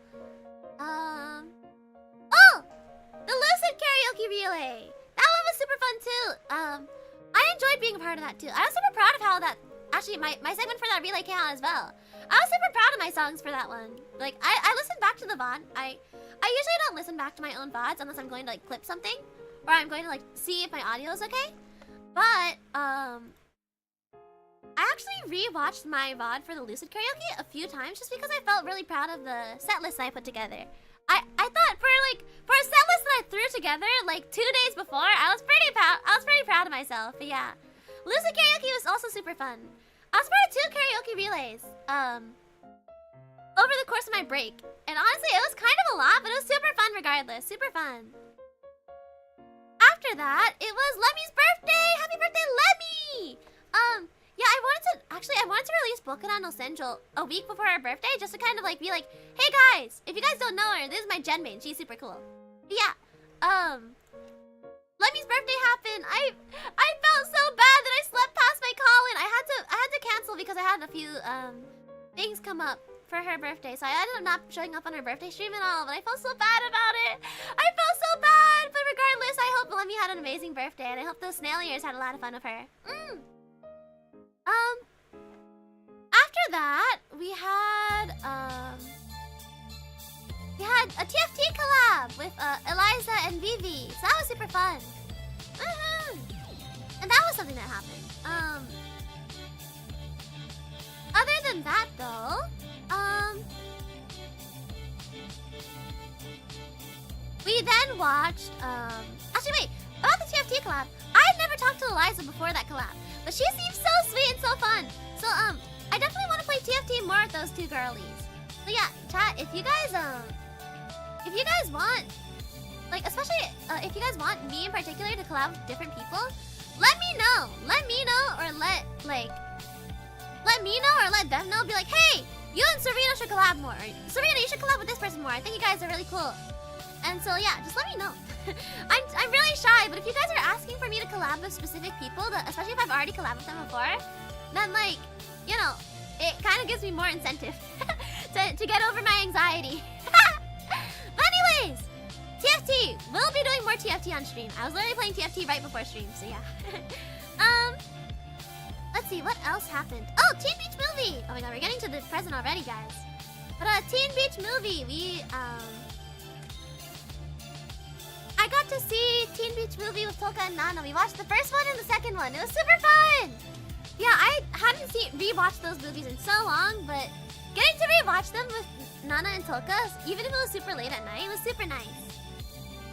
oh, the Lucid Karaoke Relay. That one was super fun too. I enjoyed being a part of that too. I was super proud of how that, actually my segment for that relay came out as well. I was super proud of my songs for that one. Like, I listened back to the VOD. I usually don't listen back to my own VODs unless I'm going to like clip something, or I'm going to like see if my audio is okay. But, I actually rewatched my VOD for the Lucid Karaoke a few times just because I felt really proud of the set list I put together. I thought for a set list that I threw together like 2 days before, I was pretty proud of myself. But yeah, Lucid Karaoke was also super fun. I was part of 2 karaoke relays over the course of my break, and honestly, it was kind of a lot, but it was super fun regardless. Super fun. After that, it was Lemmy's birthday. Happy birthday, Lemmy! Yeah, I wanted to release Bokuran no Senjo a week before her birthday, just to kind of like be like, hey guys, if you guys don't know her, this is my gen main. She's super cool. But yeah, Lemmy's birthday happened. I felt so bad that I slept past my call-in. I had to cancel because I had a few things come up for her birthday, so I ended up not showing up on her birthday stream at all. But I felt so bad about it. I felt so bad. But regardless, I hope Lemmy had an amazing birthday, and I hope those snail ears had a lot of fun with her. After that, we had a TFT collab with Eliza and Vivi, so that was super fun. And that was something that happened. Other than that, though, we then watched. Actually, wait. About the TFT collab, I had never talked to Eliza before that collab, but she seems so sweet and so fun. So I definitely want to play TFT more with those 2 girlies. So yeah, chat, if you guys want, like, especially if you guys want me in particular to collab with different people, let me know. Let me know, or let them know. Be like, hey, you and Serena should collab more. Or, Serena, you should collab with this person more. I think you guys are really cool. And so yeah, just let me know. I'm really shy, but if you guys are asking for me to collab with specific people, especially if I've already collabed with them before, then like, you know, it kind of gives me more incentive to get over my anxiety. But anyways, TFT, we'll be doing more TFT on stream. I was literally playing TFT right before stream, so yeah. Let's see, what else happened? Oh, Teen Beach Movie! Oh my god, we're getting to the present already, guys. But Teen Beach Movie, I got to see Teen Beach Movie with Toka and Nana. We watched the first one and the second one. It was super fun! Yeah, I hadn't rewatched those movies in so long, but getting to rewatch them with Nana and Toka's, even if it was super late at night, it was super nice.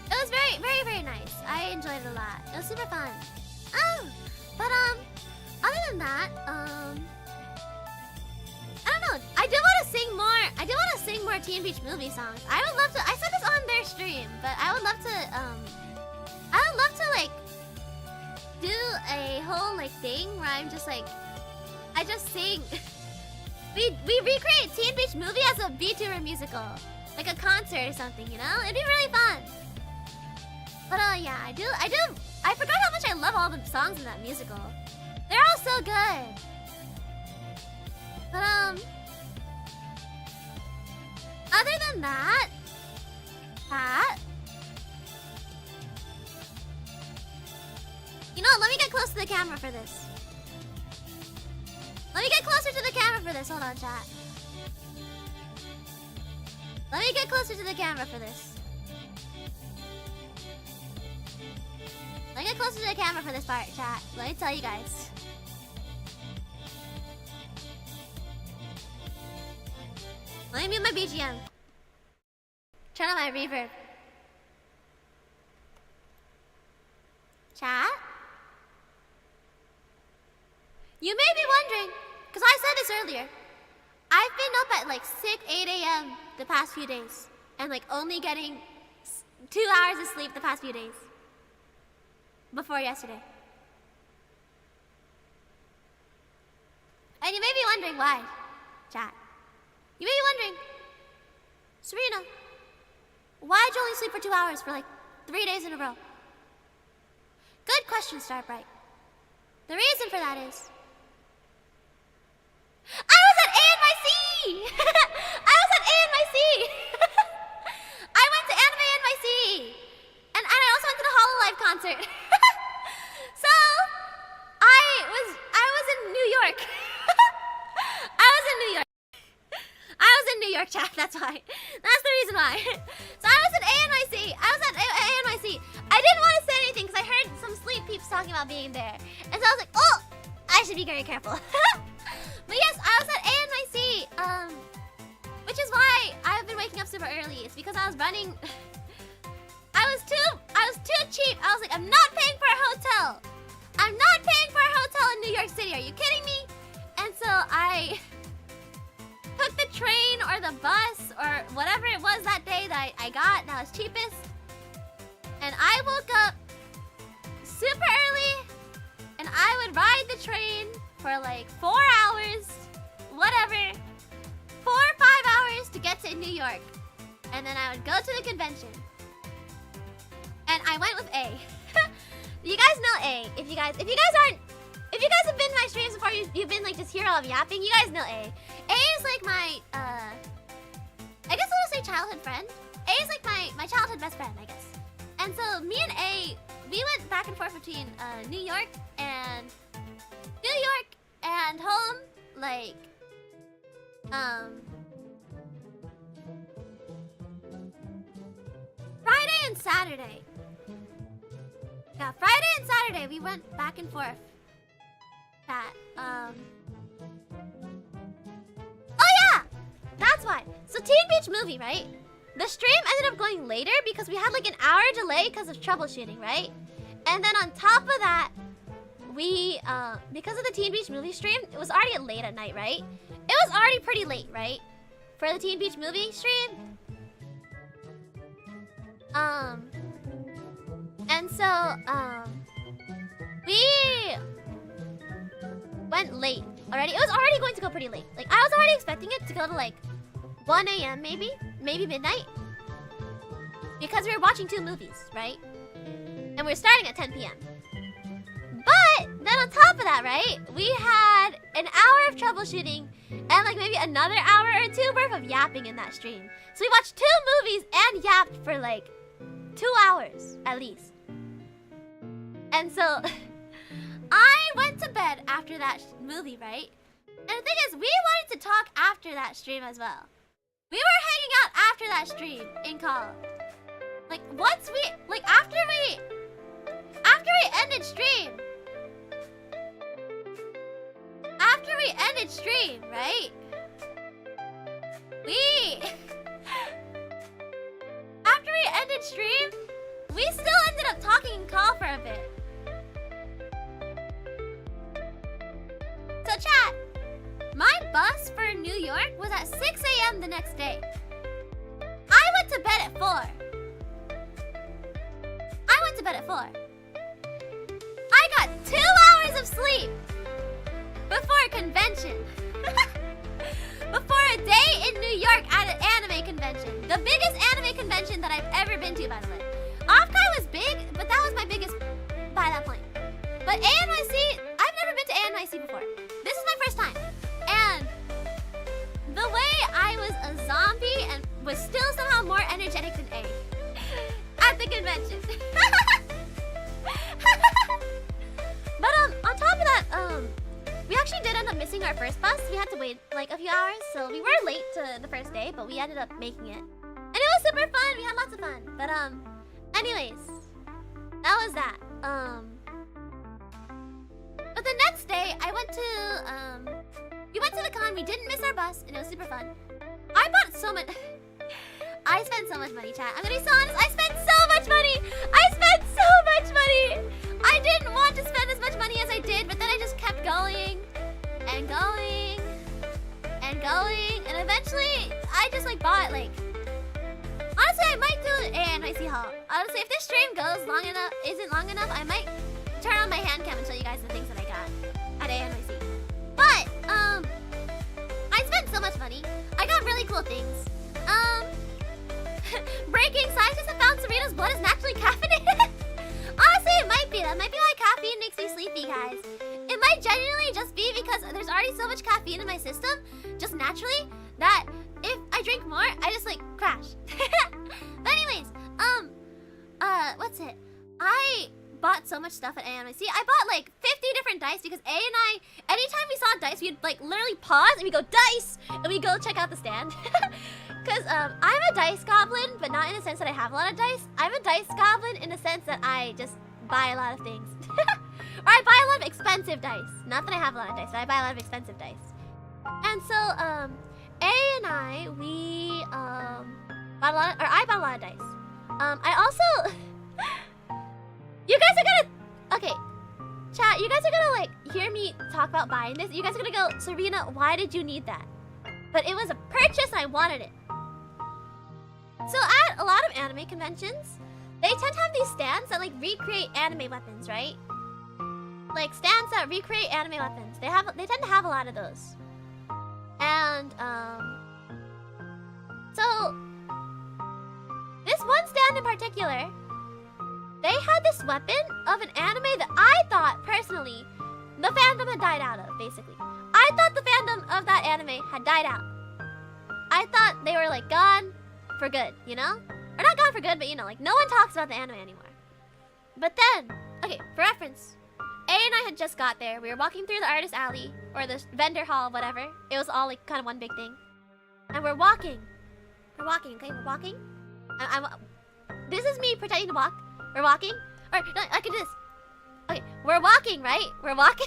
It was very, very, very nice. I enjoyed it a lot. It was super fun. Oh, but other than that, I don't know. I do want to sing more. I do want to sing more Teen Beach Movie songs. I would love to. I said this on their stream, but I would love to. I would love to like do a whole like thing where I'm just like, I just sing. we recreate Teen Beach Movie as a VTuber musical, like a concert or something. You know, it'd be really fun. But yeah, I do. I forgot how much I love all the songs in that musical. They're all so good. But other than that, you know, let me get close to the camera for this. Let me get closer to the camera for this. Hold on, chat. Let me get closer to the camera for this. Let me get closer to the camera for this part, chat. Let me tell you guys. Let me mute my BGM. Turn on my reverb. Chat? You may be wondering, because I said this earlier, I've been up at like 8 a.m. the past few days, and like only getting 2 hours of sleep the past few days. Before yesterday. And you may be wondering why, chat. You may be wondering, Serena, why'd you only sleep for 2 hours for like 3 days in a row? Good question, Starbright. The reason for that is I was at ANYC! I was at ANYC! I went to Anime NYC! And I also went to the Hololive concert. So, I was in New York. I was in New York. I was in New York, chat, that's why. That's the reason why. So I was at ANYC. I was at ANYC. I didn't want to say anything because I heard some sleep peeps talking about being there. And so I was like, oh, I should be very careful. But yes, I was at ANYC. Which is why I've been waking up super early. It's because I was running. I was too cheap. I was like, I'm not paying for a hotel. I'm not paying for a hotel in New York City. Are you kidding me? And so I took the train or the bus or whatever it was that day that I got that was cheapest. And I woke up super early and I would ride the train for like 4 hours, whatever, 4 or 5 hours to get to New York. And then I would go to the convention. And I went with A. You guys know A. If you guys have been to my streams before, you've been like just hear all of yapping, you guys know A. A is like my, I guess I'll say childhood friend. A is like my childhood best friend, I guess. And so me and A, we went back and forth between New York and home, like, Friday and Saturday. Yeah, Friday and Saturday we went back and forth. Oh yeah! That's why. So Teen Beach Movie, right? The stream ended up going later because we had like an hour delay because of troubleshooting, right? And then on top of that, we, because of the Teen Beach Movie stream, it was already late at night, right? It was already pretty late, right? For the Teen Beach Movie stream. And so, we went late already. It was already going to go pretty late. Like, I was already expecting it to go to like 1 a.m. maybe midnight. Because we were watching 2 movies, right? And we were starting at 10 p.m. But then on top of that, right? We had an hour of troubleshooting and like maybe another hour or 2 worth of yapping in that stream. So we watched 2 movies and yapped for like 2 hours at least. And so I went to bed after that movie, right? And the thing is, we wanted to talk after that stream as well. We were hanging out after that stream in call. Like once we, like after we ended stream. After we ended stream, right? We second stream, we still ended up talking in call for a bit. So chat, my bus for New York was at 6 a.m. the next day. I went to bed at 4. I got 2 hours of sleep before convention. Before a day in New York at an anime convention. The biggest anime convention that I've ever been to, by the way. Offkai was big, but that was my biggest by that point. But ANYC, I've never been to ANYC before. This is my first time. And the way I was a zombie and was still somehow more energetic than A at the convention. But on top of that, we actually did end up missing our first bus. We had to wait like a few hours, so we were late to the first day, but we ended up making it. And it was super fun. We had lots of fun. But anyways, that was that. But the next day, I went to we went to the con. We didn't miss our bus, and it was super fun. I bought so much. I spent so much money, chat. I'm gonna be so honest. I spent so much money. I didn't want to spend as much money as I did, but then I just kept going and going and going, and eventually I just like bought like. Honestly, I might do an ANYC haul. Honestly, if this stream isn't long enough, I might turn on my hand cam and show you guys the things that I got at ANYC. But I spent so much money. I got really cool things. Breaking scientists have found Serena's blood is naturally caffeinated. Honestly, it might be. That might be why caffeine makes me sleepy, guys. It might genuinely just be because there's already so much caffeine in my system, just naturally, that if I drink more, I just like crash. But anyways, what's it? I bought so much stuff at ANYC. I bought like 50 different dice because A and I, anytime we saw dice, we'd like literally pause and we go dice, and we go check out the stand. Because I'm a dice goblin, but not in the sense that I have a lot of dice. I'm a dice goblin in the sense that I just buy a lot of things. Or I buy a lot of expensive dice. Not that I have a lot of dice, but I buy a lot of expensive dice. And so, A and I, we bought a lot of, or I bought a lot of dice. I also, you guys are gonna, okay, chat, you guys are gonna like hear me talk about buying this. You guys are gonna go, Serena, why did you need that? But it was a purchase, I wanted it. So at a lot of anime conventions, they tend to have these stands that like recreate anime weapons, right? Like stands that recreate anime weapons. They tend to have a lot of those. And so this one stand in particular, they had this weapon of an anime that I thought personally the fandom had died out of, basically. I thought the fandom of that anime had died out. I thought they were like gone for good, you know? Or not gone for good, but you know, like no one talks about the anime anymore. But then, okay, for reference, A and I had just got there. We were walking through the artist alley, or the vendor hall, whatever. It was all like kind of one big thing. And we're walking. We're walking, okay? We're walking. This is me pretending to walk. We're walking. Or, no, I can do this. Okay, we're walking, right? We're walking.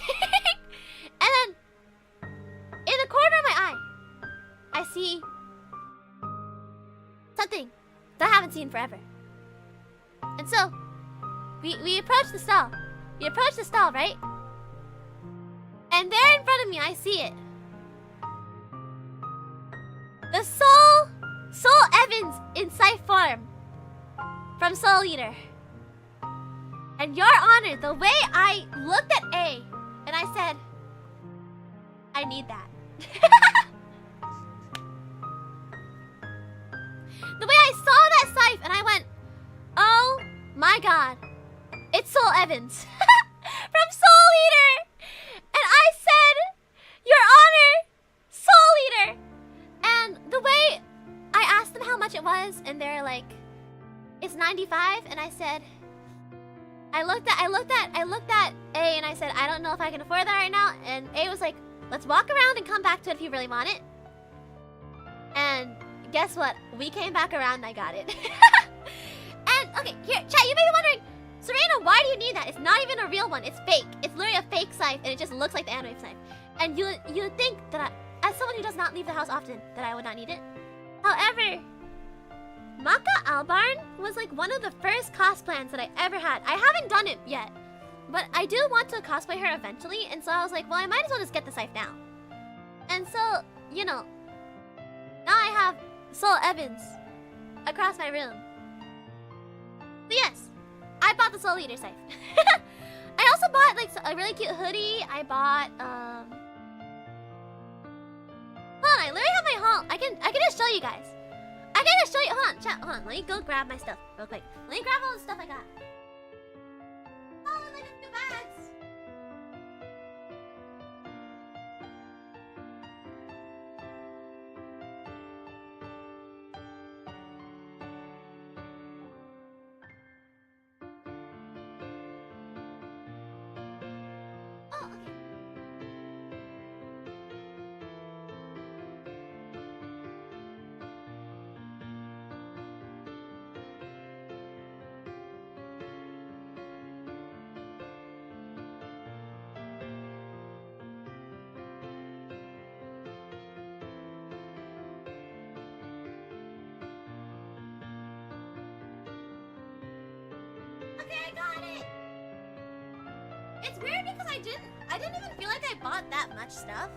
And then, in the corner of my eye, I see something that I haven't seen forever. And so, we approach the stall. We approach the stall, right? And there in front of me, I see it. The Soul Evans in Scythe form from Soul Eater. And Your Honor, the way I looked at A and I said, I need that. The way I saw that scythe and I went, oh my god, it's Soul Evans from Soul Eater. And I said, Your Honor, Soul Eater. And the way I asked them how much it was, and they're like, it's 95. And I said, I looked at A and I said, I don't know if I can afford that right now. And A was like, let's walk around and come back to it if you really want it. And guess what? We came back around and I got it. And, okay, here, chat, you may be wondering, Serena, why do you need that? It's not even a real one. It's fake. It's literally a fake scythe and it just looks like the anime scythe. And you would think that as someone who does not leave the house often, that I would not need it. However, Maka Barn was like one of the first cosplans that I ever had. I haven't done it yet, but I do want to cosplay her eventually, and so I was like, well, I might as well just get the scythe now. And so, you know, now I have Soul Evans across my room. So yes, I bought the Soul Eater scythe. I also bought like a really cute hoodie. I bought hold on, I literally have my haul. I can just show you guys. I can just show you. Hold on, chat. Hold on. Let me go grab my stuff real quick. Let me grab all the stuff I got. Oh, look at the bags. Oh, okay. Okay, I got it. It's weird because I didn't even feel like I bought that much stuff.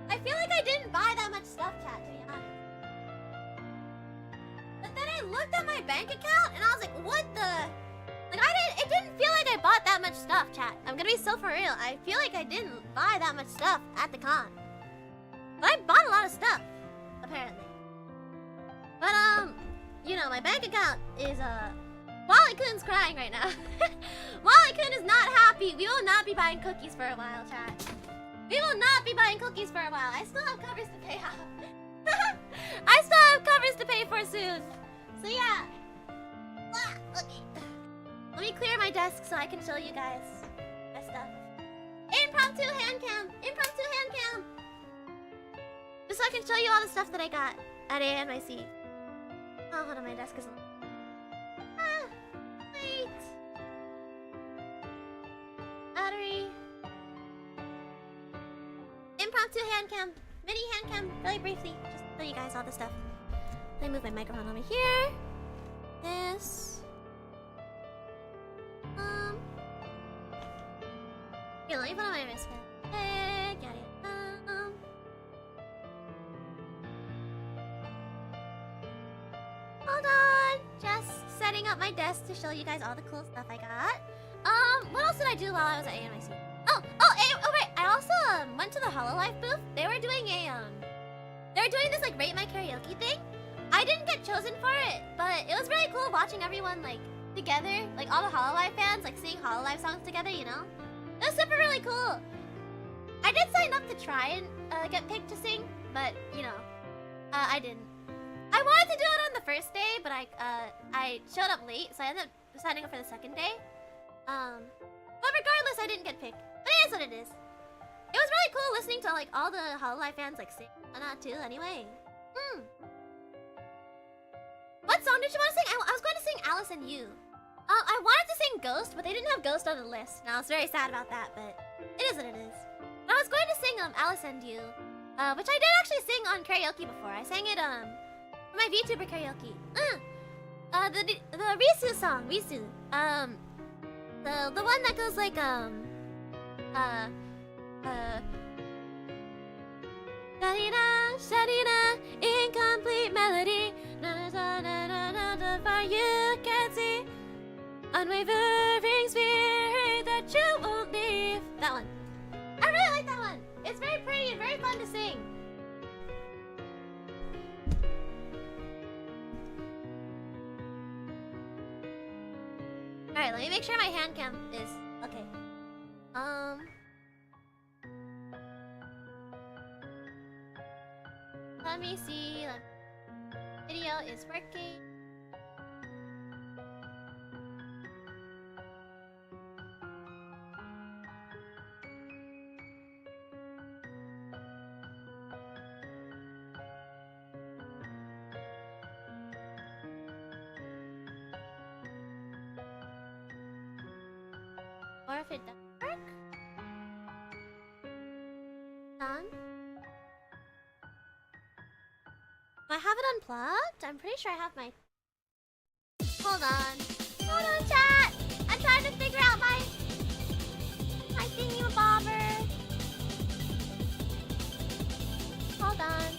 I feel like I didn't buy that much stuff, chat, to be honest. But then I looked at my bank account and I was like, what the? Like it didn't feel like I bought that much stuff, chat. I'm gonna be so for real. I feel like I didn't buy that much stuff at the con. But I bought a lot of stuff, apparently. But you know, my bank account is Wally-kun's crying right now. Wally-kun is not happy. We will not be buying cookies for a while, chat. We will not be buying cookies for a while. I still have covers to pay off. I still have covers to pay for soon. So yeah. Okay. Let me clear my desk so I can show you guys my stuff. Impromptu hand cam. Impromptu hand cam. Just so I can show you all the stuff that I got at ANYC. Oh, hold on, my desk is wait. Battery. Impromptu hand cam. Mini hand cam, really briefly. Just to show you guys all the stuff. Let me move my microphone over here. This. Here, let me put on my wristband. Got it. Hold on. Just setting up my desk to show you guys all the cool stuff I got. What else did I do while I was at ANYC? Oh, right. I also went to the Hololive booth. They were doing this like rate my karaoke thing. I didn't get chosen for it, but it was really cool watching everyone like together, like all the Hololive fans, like singing Hololive songs together. You know, it was super really cool. I did sign up to try and get picked to sing, but you know, I didn't. I wanted to do it on the first day, but I showed up late, so I ended up signing up for the second day. But regardless, I didn't get picked. But it is what it is. It was really cool listening to like all the Hololive fans like sing and that too. Anyway, what song did you want to sing? I was going to sing Alice and You. I wanted to sing Ghost, but they didn't have Ghost on the list, and I was very sad about that. But it is what it is. But I was going to sing Alice and You, which I did actually sing on karaoke before. I sang it for my VTuber karaoke. The Risu song, Risu. The one that goes like Sharina, Sharina, incomplete melody. Na na na na na na, far you can see. Unwavering spirit that you won't leave. That one. I really like that one. It's very pretty and very fun to sing. Alright, let me make sure my hand cam is okay. Let me see. Video is working. Or if it doesn't work. Done. Do I have it unplugged? I'm pretty sure I have my Hold on. Hold on, chat. I'm trying to figure out my thingy-bobber. Hold on.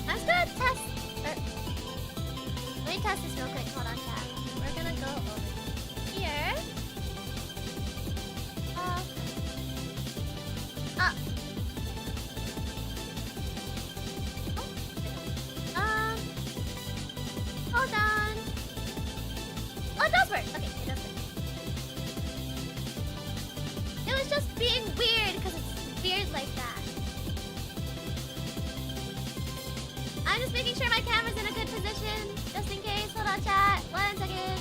I'm just gonna test. Let me test this real quick. Hold on, chat. We're gonna go over here. Oh. Hold on. Oh, it does work. Okay, it does work. It was just being weird because it's weird like that. I'm just making sure my camera's in a good position, just in case. Hold on, chat. 1 second.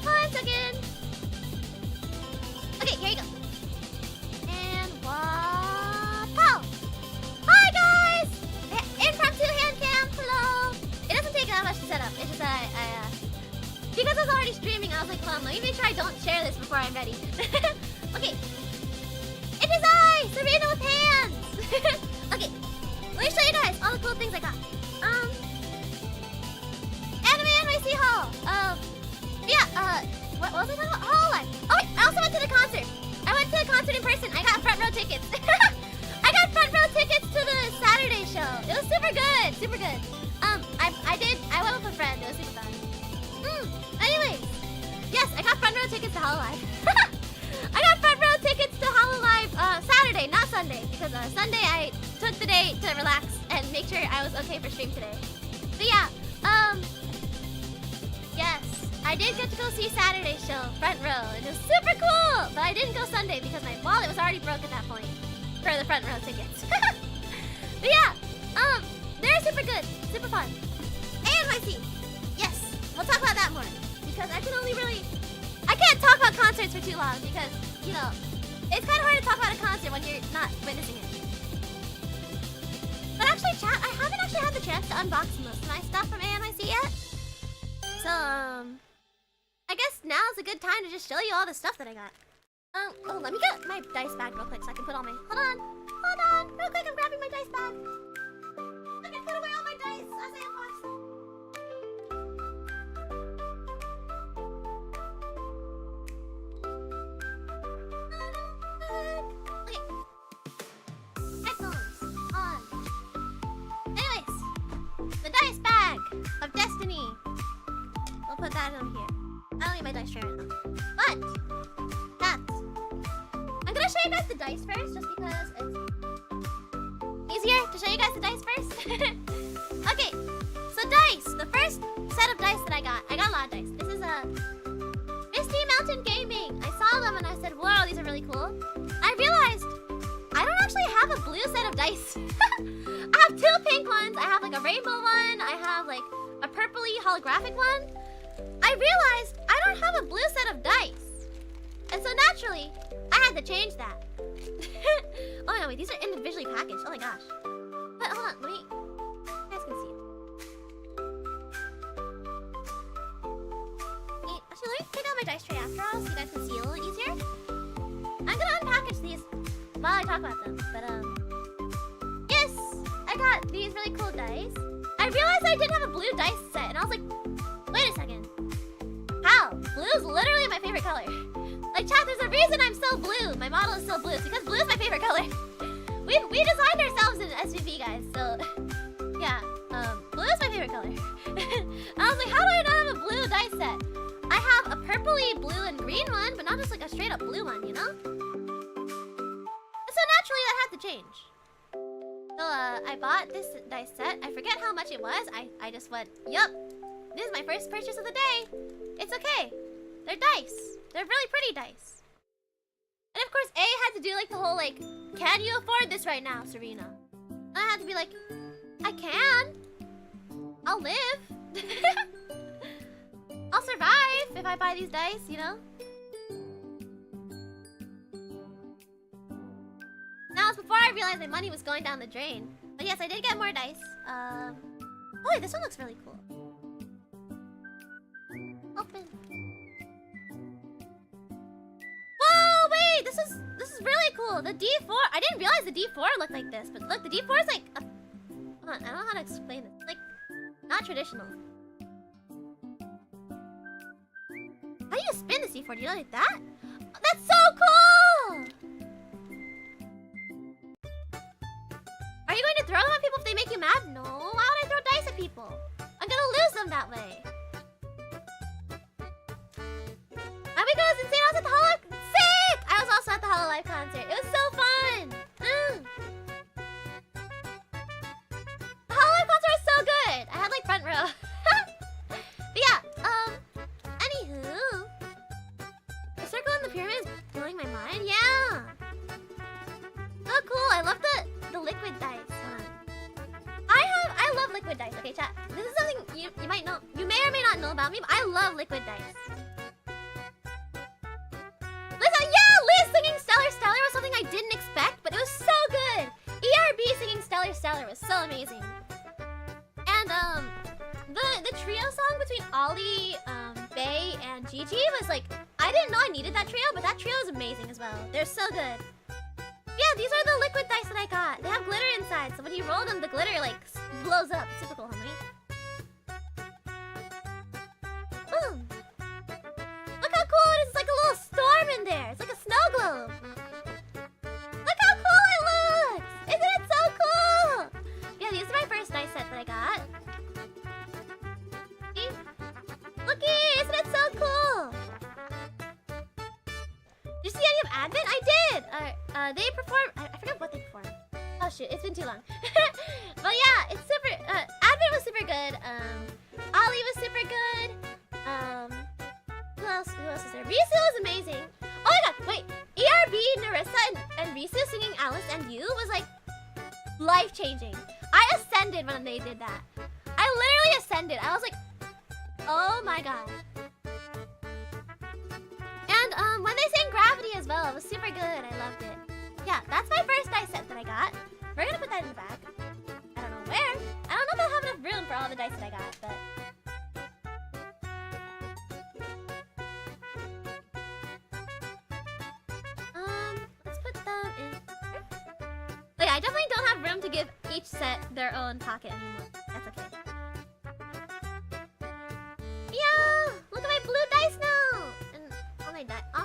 1 second. Okay, here you go. And pow! Hi, guys! Impromptu hand cam. Hello. It doesn't take that much to set up. It's just that because I was already streaming, I was like, well, let me make sure I don't share this before I'm ready. Okay. It is I, Serena with hands. Okay. Let me show you guys all the cool things I got. Anime NYC Hall. What was I talking about? Hololive. Oh wait, I also went to the concert. I went to the concert in person. I got front row tickets. I got front row tickets to the Saturday show. It was super good, super good. I went with a friend. It was super fun. Anyways, yes, I got front row tickets to Hololive. I got front row tickets to Hololive Saturday, not Sunday, because Sunday I took the day to relax and make sure I was okay for stream today. But yeah, yes, I did get to go see Saturday's show, front row. It was super cool, but I didn't go Sunday because my wallet was already broke at that point for the front row tickets. But yeah, they're super good, super fun. ANYC, yes, we'll talk about that more because I can't talk about concerts for too long because, you know, it's kind of hard to talk about a concert when you're not witnessing it. But actually, chat, I haven't actually had the chance to unbox most of my stuff from ANYC yet. So, I guess now's a good time to just show you all the stuff that I got. Oh, let me get my dice bag real quick so I can put all my... Hold on, real quick, I'm grabbing my dice bag. I can put away all my dice as I unbox them. Okay. Headphones on. Anyways, the dice bag of destiny. We'll put that on here. I don't need my dice tray right now. But I'm gonna show you guys the dice first, just because it's easier to show you guys the dice first. Okay, so dice. The first set of dice that I got a lot of dice. This is a Misty Mountain Gaming. I saw them and I said, whoa, these are really cool. I realized I don't actually have a blue set of dice. I have 2 pink ones. I have like a rainbow one. I have like a purpley holographic one. I realized I don't have a blue set of dice. And so naturally, I had to change that. Oh no, wait, these are individually packaged. Oh my gosh. But hold on, let me... You guys can see it. Actually, let me take out my dice tray after all so you guys can see it a little easier. I'm gonna unpackage these while I talk about them. But, yes! I got these really cool dice. I realized I didn't have a blue dice set, and I was like, wait a second. How? Blue is literally my favorite color. Like, chat, there's a reason I'm so blue. My model is so blue. It's because blue is my favorite color. We designed ourselves in SVP, guys. So, yeah. Blue is my favorite color. I was like, how do I not have a blue dice set? I have a purpley blue and green one, but not just like a straight up blue one, you know? So naturally, that had to change. So, I bought this dice set. I forget how much it was. I just went, yup. This is my first purchase of the day. It's okay. They're dice. They're really pretty dice. And of course, A had to do like the whole like, can you afford this right now, Serena? And I had to be like, I can. I'll live. I'll survive if I buy these dice, you know? realize my money was going down the drain. But yes, I did get more dice. Oh wait, this one looks really cool. Open. Whoa, wait, this is really cool. The D4, I didn't realize the D4 looked like this, but look, the D4 is like a, hold on, I don't know how to explain this. Like, not traditional. How do you spin the C4? Do you know like that? Oh, that's so cool! Are you going to throw them at people if they make you mad? No, why would I throw dice at people? I'm gonna lose them that way. Amigo was insane. I was at the Hololive. Sick! I was also at the Hololive concert. It was so fun. The Hololive concert was so good. I had like front row. But yeah, anywho, the circle in the pyramid is blowing my mind. Yeah. Oh, cool. I love the liquid dice. I love liquid dice. Okay, chat. This is something you might know. You may or may not know about me, but I love liquid dice. Liz singing Stellar Stellar was something I didn't expect, but it was so good. ERB singing Stellar Stellar was so amazing. And the trio song between Ollie, Bae, and Gigi was like, I didn't know I needed that trio, but that trio is amazing as well. They're so good. Yeah, these are the liquid dice that I got. They have glitter inside, so when you roll them, the glitter like blows up. Super cool, homie. Boom. Look how cool it is. It's like a little storm in there. It's like a snow globe. Look how cool it looks. Isn't it so cool? Yeah, these are my first dice set that I got. See? Looky, isn't it so cool? Did you see any of Advent? I did. They perform. I forgot what they performed. Oh shoot, it's been too long. But yeah, it's super. Advent was super good. Ollie was super good. Who else is there? Risu was amazing. Oh my god, wait. ERB, Narissa, and Risu singing Alice and You was like life-changing. I ascended when they did that. I literally ascended. I was like, oh my god. And when they sang Gravity as well, it was super good. I loved it. Yeah, that's my first dice set that I got. We're gonna put that in the bag. I don't know where. I don't know if I'll have enough room for all the dice that I got, but... let's put them in here. But yeah, I definitely don't have room to give each set their own pocket anymore. That's okay. Yeah! Look at my blue dice now! And all my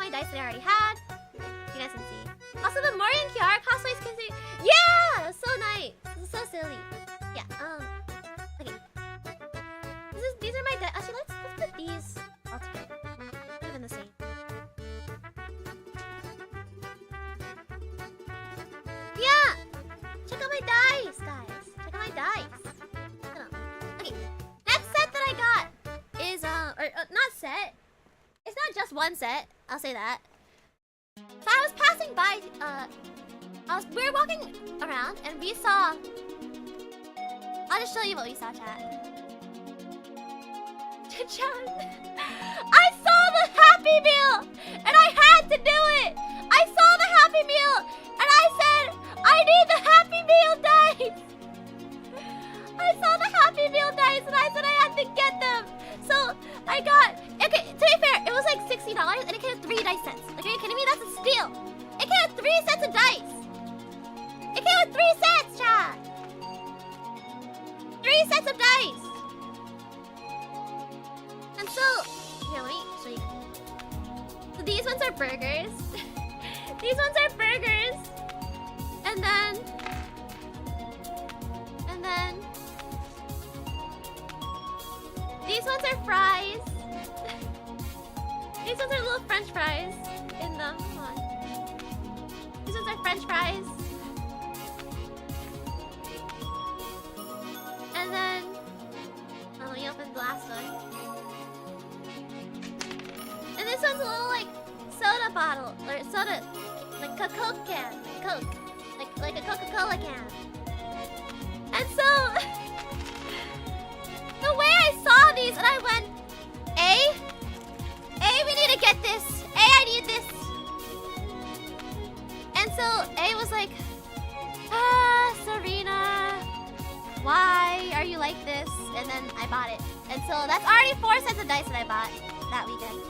dice that I already had. You guys can see. Also, the Mori and Kiara cosplays can see. Yeah! That's so nice. This is so silly. Yeah, okay. These are my dice. Actually, let's put these all together. Put them in the same. Yeah! Check out my dice, guys. Check out my dice. Hold on. Okay. Next set that I got is, not set. It's not just one set. I'll say that. So I was passing by, we were walking around and we saw... I'll just show you what we saw, chat. Chat. I saw the Happy Meal! And I had to do it! I saw the Happy Meal! And I said, I need the Happy Meal dice! I saw the Happy Meal dice and I said I had to get them! So, I got... Okay, to be fair, it was like $60 and it came with 3 dice sets. Like, are you kidding me? That's a steal! It came with 3 sets of dice! It came with 3 sets, chat! 3 sets of dice! And so... Here, let me show you. So these ones are burgers. These ones are burgers. And then... These ones are fries. These ones are little French fries in them. Come on. These ones are French fries. And then... Oh, let me open the last one. And this one's a little, like, soda bottle. Or soda... Like a Coke can. Coke. Like a Coca-Cola can. And so... The way I saw these and I went... we need to get this. I need this. And so A was like, Serena, why are you like this? And then I bought it. And so that's already 4 sets of dice that I bought that weekend.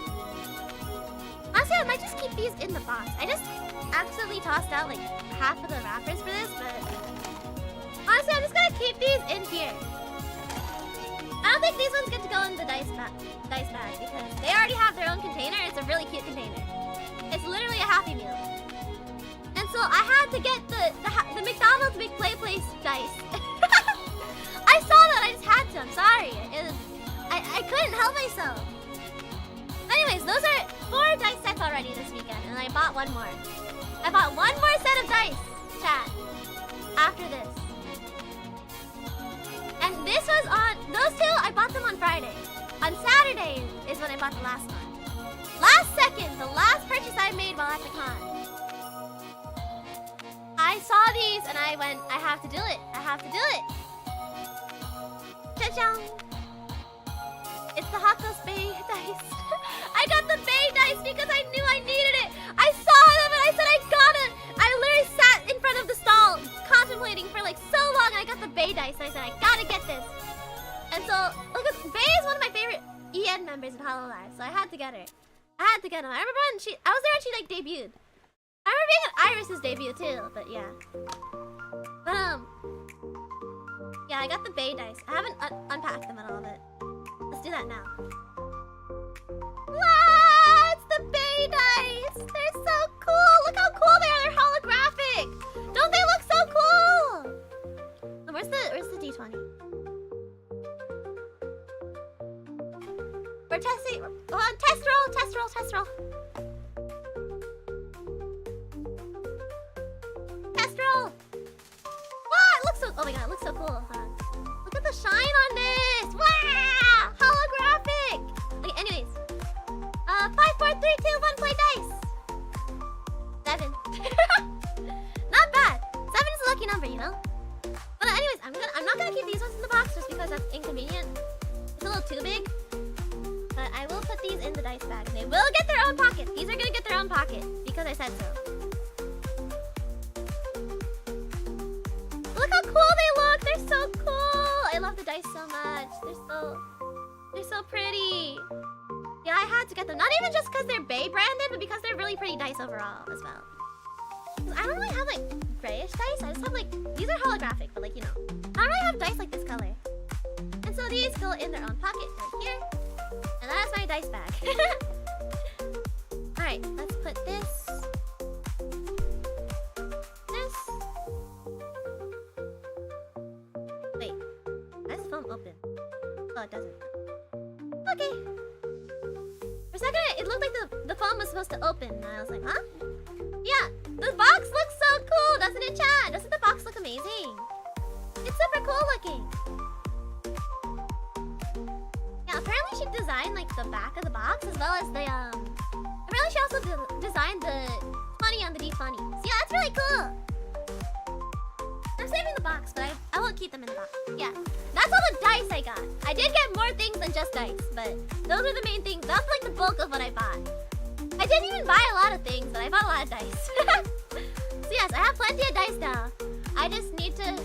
Honestly, I might just keep these in the box. I just accidentally tossed out like half of the wrappers for this, but honestly, I'm just gonna keep these in here. I don't think these ones get to go in the dice bag because they already have their own container. It's a really cute container. It's literally a Happy Meal. And so I had to get the McDonald's McPlay Place dice. I saw that, I just had to. I'm sorry. I couldn't help myself. Anyways, those are 4 dice sets already this weekend, and I bought one more. I bought one more set of dice, chat, after this. And this was on, those two, I bought them on Friday. On Saturday is when I bought the last one. Last second, the last purchase I made while at the con. I saw these and I went, I have to do it. I have to do it. Cha-chang. It's the Hakos Bay dice. I got the Bay dice because I knew I needed it. I saw them and I said I gotta. I literally sat in front of the stall contemplating for like so long. I got the Bay dice and I said I gotta get this. And so, look, Bay is one of my favorite EN members in Hololive, so I had to get her. I had to get him. I remember when I was there when she like debuted. I remember being at Iris's debut too, but yeah. But yeah, I got the Bay dice. I haven't unpacked them at all, but let's do that now. Wow, it's the Bay dice. They're so cool. Look how cool they are. They're holographic. Don't they look so cool? Oh, where's the D20? We're testing. Test roll, test roll, test roll. Test roll. Wow, it looks so. Oh my god, it looks so cool. Look at the shine on this. Wow, holographic. Okay, anyways. 5, 4, 3, 2, 1. Play dice. 7. Not bad. 7 is a lucky number, you know. But anyways, I'm not gonna keep these ones in the box just because that's inconvenient. It's a little too big. But I will put these in the dice bag. They will get their own pocket. These are gonna get their own pocket because I said so. Look how cool they look. They're so cool. I love the dice so much. They're so pretty. Yeah, I had to get them. Not even just because they're Bay branded, but because they're really pretty dice overall as well. I don't really have like grayish dice. I just have like, these are holographic, but like, you know, I don't really have dice like this color. And so these go in their own pocket right here. And that's my dice bag. Alright, let's put this. Wait, why does the foam open? Oh, it doesn't. Okay. For a second, it looked like the foam was supposed to open. And I was like, huh? Yeah, the box looks so cool, doesn't it, chat? Doesn't the box look amazing? It's super cool looking. Yeah, apparently she designed like the back of the box as well as the apparently she also designed the 20 on the D20. So yeah, that's really cool. I'm saving the box, but I won't keep them in the box. Yeah, that's all the dice I got. I did get more things than just dice, but those are the main things. That's like the bulk of what I bought. I didn't even buy a lot of things, but I bought a lot of dice. So yes, I have plenty of dice now. I just need to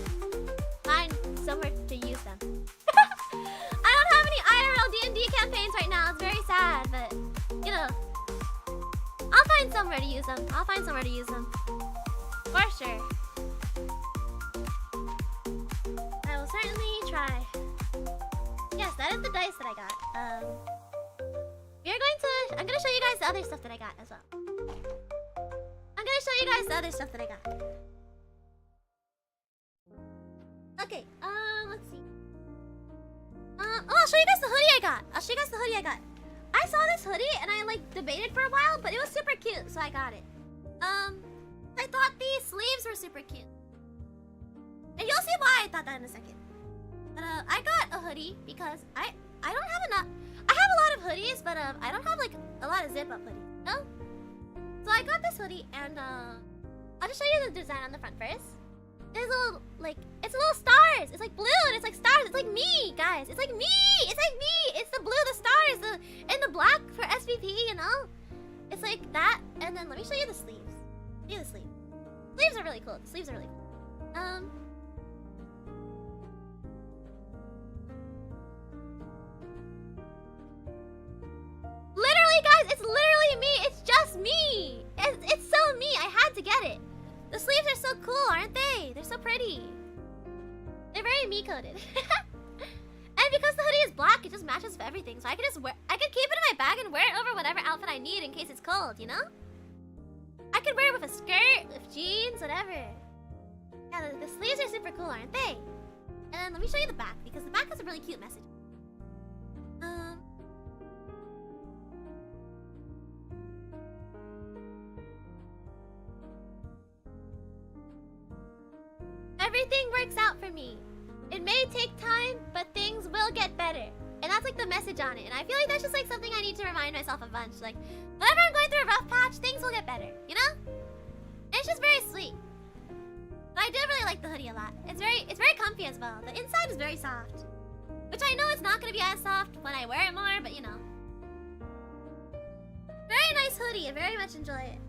find somewhere to use them. I don't have any IRL D&D campaigns right now. It's very sad, but you know, I'll find somewhere to use them. I'll find somewhere to use them. For sure. I will certainly try. Yes, that is the dice that I got. I'm gonna show you guys the other stuff that I got as well. I'm gonna show you guys the other stuff that I got. Okay, let's see. Oh, I'll show you guys the hoodie I got. I saw this hoodie and I like debated for a while, but it was super cute, so I got it. I thought the sleeves were super cute. And you'll see why I thought that in a second. But I got a hoodie because I don't have enough. I have a lot of hoodies, but I don't have like a lot of zip-up hoodies, no? So I got this hoodie, and I'll just show you the design on the front first. There's a little, like, it's little stars. It's like blue, and it's like stars. It's like me, guys. It's like me. It's like me. It's the blue, the stars, and the black for SVP, you know? It's like that, and then let me show you the sleeves. See the sleeves. Sleeves are really cool. The sleeves are really cool. Literally, guys, it's literally me. It's just me. It's so me. I had to get it. The sleeves are so cool, aren't they? They're so pretty. They're very me-coded. And because the hoodie is black, it just matches with everything. So I can just wear. I can keep it in my bag and wear it over whatever outfit I need in case it's cold. You know? I could wear it with a skirt, with jeans, whatever. Yeah, the sleeves are super cool, aren't they? And then let me show you the back because the back has a really cute message. Everything works out for me. It may take time, but things will get better. And that's like the message on it. And I feel like that's just like something I need to remind myself a bunch. Like, whenever I'm going through a rough patch, things will get better, you know? And it's just very sweet. But I do really like the hoodie a lot. It's very comfy as well. The inside is very soft. Which I know it's not gonna be as soft when I wear it more, but you know. Very nice hoodie. I very much enjoy it.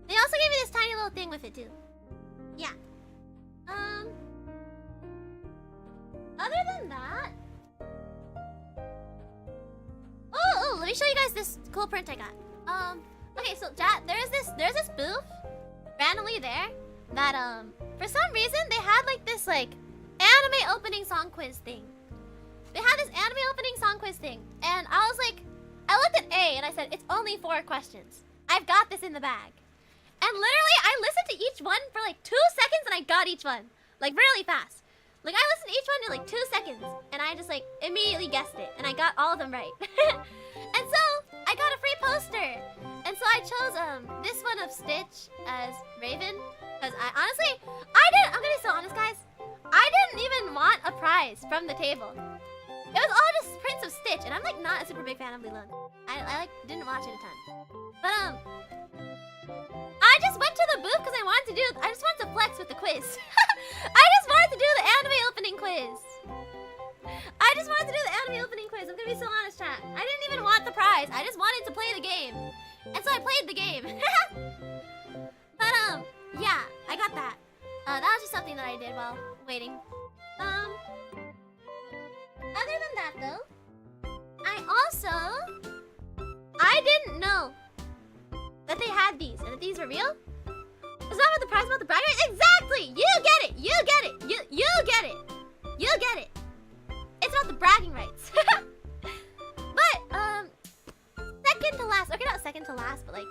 They also gave me this tiny little thing with it too. Yeah. Other than that, oh, let me show you guys this cool print I got. Okay, so there's this booth randomly there that for some reason they had like this like anime opening song quiz thing. They had this anime opening song quiz thing, and I was like, I looked at A and I said, it's only 4 questions. I've got this in the bag. And literally, I listened to each one for like 2 seconds and I got each one. Like really fast. Like I listened to each one in like 2 seconds and I just like immediately guessed it. And I got all of them right. And so, I got a free poster. And so I chose this one of Stitch as Raven. Because I'm gonna be so honest guys. I didn't even want a prize from the table. It was all just prints of Stitch. And I'm like not a super big fan of Lilith. I like didn't watch it a ton. But I just went to the booth because I just wanted to flex with the quiz. I just wanted to do the anime opening quiz. I'm gonna be so honest, chat. I didn't even want the prize. I just wanted to play the game. And so I played the game. But yeah, I got that. That was just something that I did while waiting. Other than that though, I didn't know that they had these and that these were real. It's not about the prize, about the bragging rights. Exactly! You get it! You get it! You get it! You get it! It's about the bragging rights. But, second to last, okay, not second to last, but like,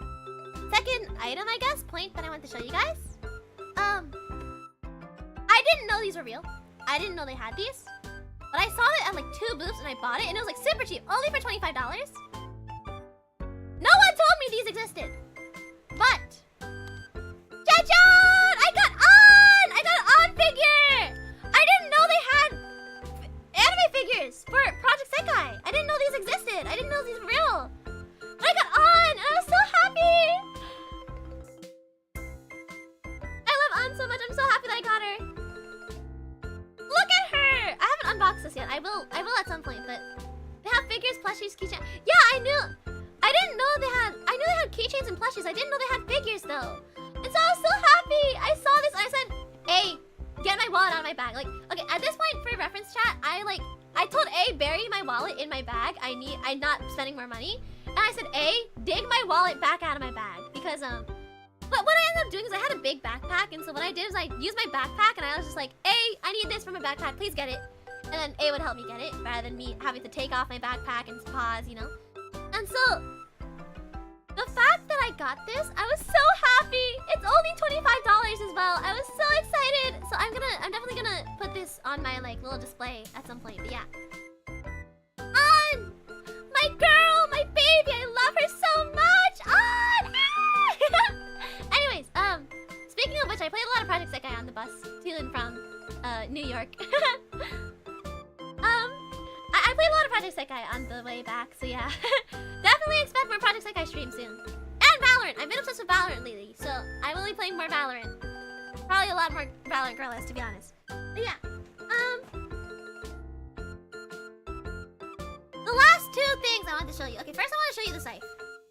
second item, I guess, point that I want to show you guys. I didn't know these were real. I didn't know they had these. But I saw it at like 2 booths and I bought it and it was like super cheap, only for $25. No one told me these existed. But Jajan! I got an on figure! I didn't know they had anime figures for Project Sekai. I didn't know these existed. I didn't know these were real. But I got on and I was so happy. I love An so much. I'm so happy that I got her. Look at her! I haven't unboxed this yet. I will at some point, but they have figures, plushies, keychains. Yeah, I knew they had keychains and plushies. I didn't know they had figures though. And so I was so happy. I saw this and I said, "A, get my wallet out of my bag." Like, okay, at this point, for reference chat, I told A, bury my wallet in my bag. I'm not spending more money. And I said, A, dig my wallet back out of my bag. Because, but what I ended up doing is I had a big backpack. And so what I did is I used my backpack and I was just like, A, I need this for my backpack. Please get it. And then A would help me get it rather than me having to take off my backpack and pause, you know? And so, the fact that I got this, I was so happy. It's only $25 as well. I was so excited. So I'm definitely gonna put this on my like little display at some point. But yeah. On! My girl, my baby, I love her so much. On! Ah! Anyways, speaking of which, I played a lot of Project Sekai on the bus to and from New York. I played a lot of Project Sekai on the way back, so yeah. Definitely expect more Project Sekai streams soon. And Valorant! I've been obsessed with Valorant lately, so I will be playing more Valorant. Probably a lot more Valorant girlies, to be honest. But yeah. The last 2 I wanted to show you. Okay, first I want to show you the scythe.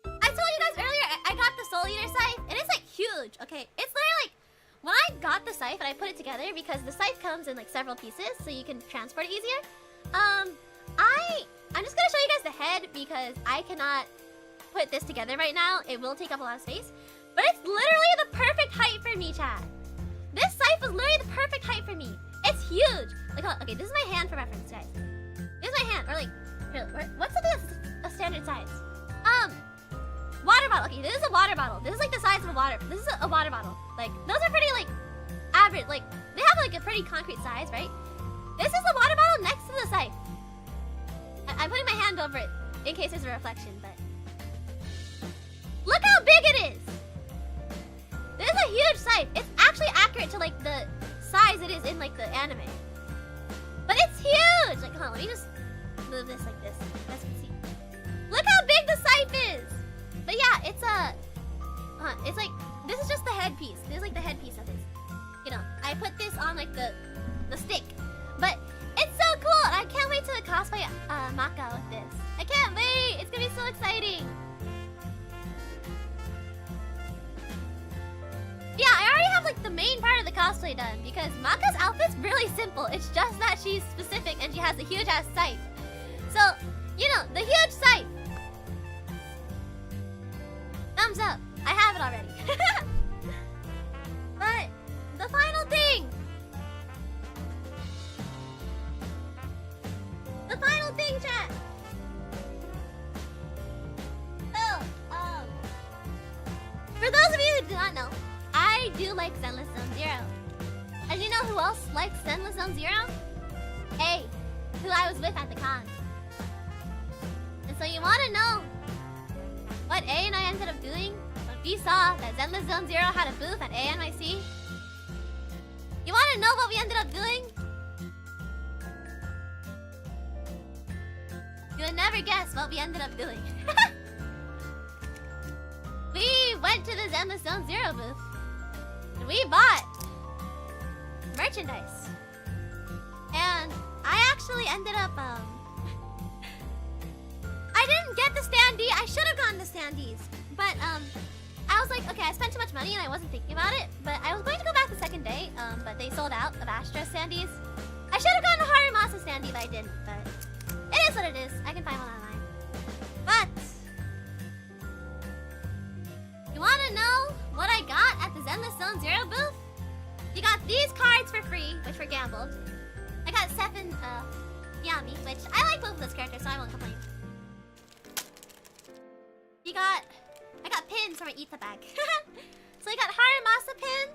I told you guys earlier I got the Soul Eater scythe, and it's like huge. Okay, it's literally like when I got the scythe and I put it together because the scythe comes in like several pieces, so you can transport it easier. I'm just gonna show you guys the head because I cannot put this together right now. It will take up a lot of space, but it's literally the perfect height for me, chat. This scythe was literally the perfect height for me. It's huge. Like, okay, this is my hand for reference, guys. This is my hand, or like, here, what's something that's a standard size? Water bottle. Okay, this is a water bottle. This is like the size of a water. This is a water bottle. Like, those are pretty like average. Like, they have like a pretty concrete size, right? This is the water bottle next to the scythe. I'm putting my hand over it in case there's a reflection, but look how big it is. This is a huge scythe. It's actually accurate to like the size it is in like the anime, but it's huge. Like, hold on, let me just move this like this. You guys can see. Look how big the scythe is. But yeah, it's like this is just the headpiece. This is like the headpiece of this. You know, I put this on like the stick, but it's so cool. I can't wait to cosplay Maka with this. I can't wait. It's gonna be so exciting. Yeah, I already have like the main part of the cosplay done because Maka's outfit's really simple. It's just that she's specific and she has a huge ass scythe. So, you know, the huge scythe. Thumbs up. I have it already. But the final thing. The final thing, chat. So, for those of you who do not know, I do like Zenless Zone Zero. And you know who else likes Zenless Zone Zero? A, who I was with at the con. And so you want to know what A and I ended up doing when we saw that Zenless Zone Zero had a booth at ANYC? You want to know what we ended up doing? You would never guess what we ended up doing. We went to the Zenless Zone Zero booth. And we bought merchandise. And I actually ended up, I didn't get the standee. I should have gotten the standees. But, I was like, okay, I spent too much money and I wasn't thinking about it. But I was going to go back the second day, but they sold out of Astra standees. I should have gotten a Harimasa standee, but I didn't. But it is what it is. I can find one online. But you want to know what I got at the Zenless Zone Zero booth? You got these cards for free, which were gambled. I got 7 Yami, which I like both of those characters, so I won't complain. I got pins for my Ita bag. So I got Harimasa pin,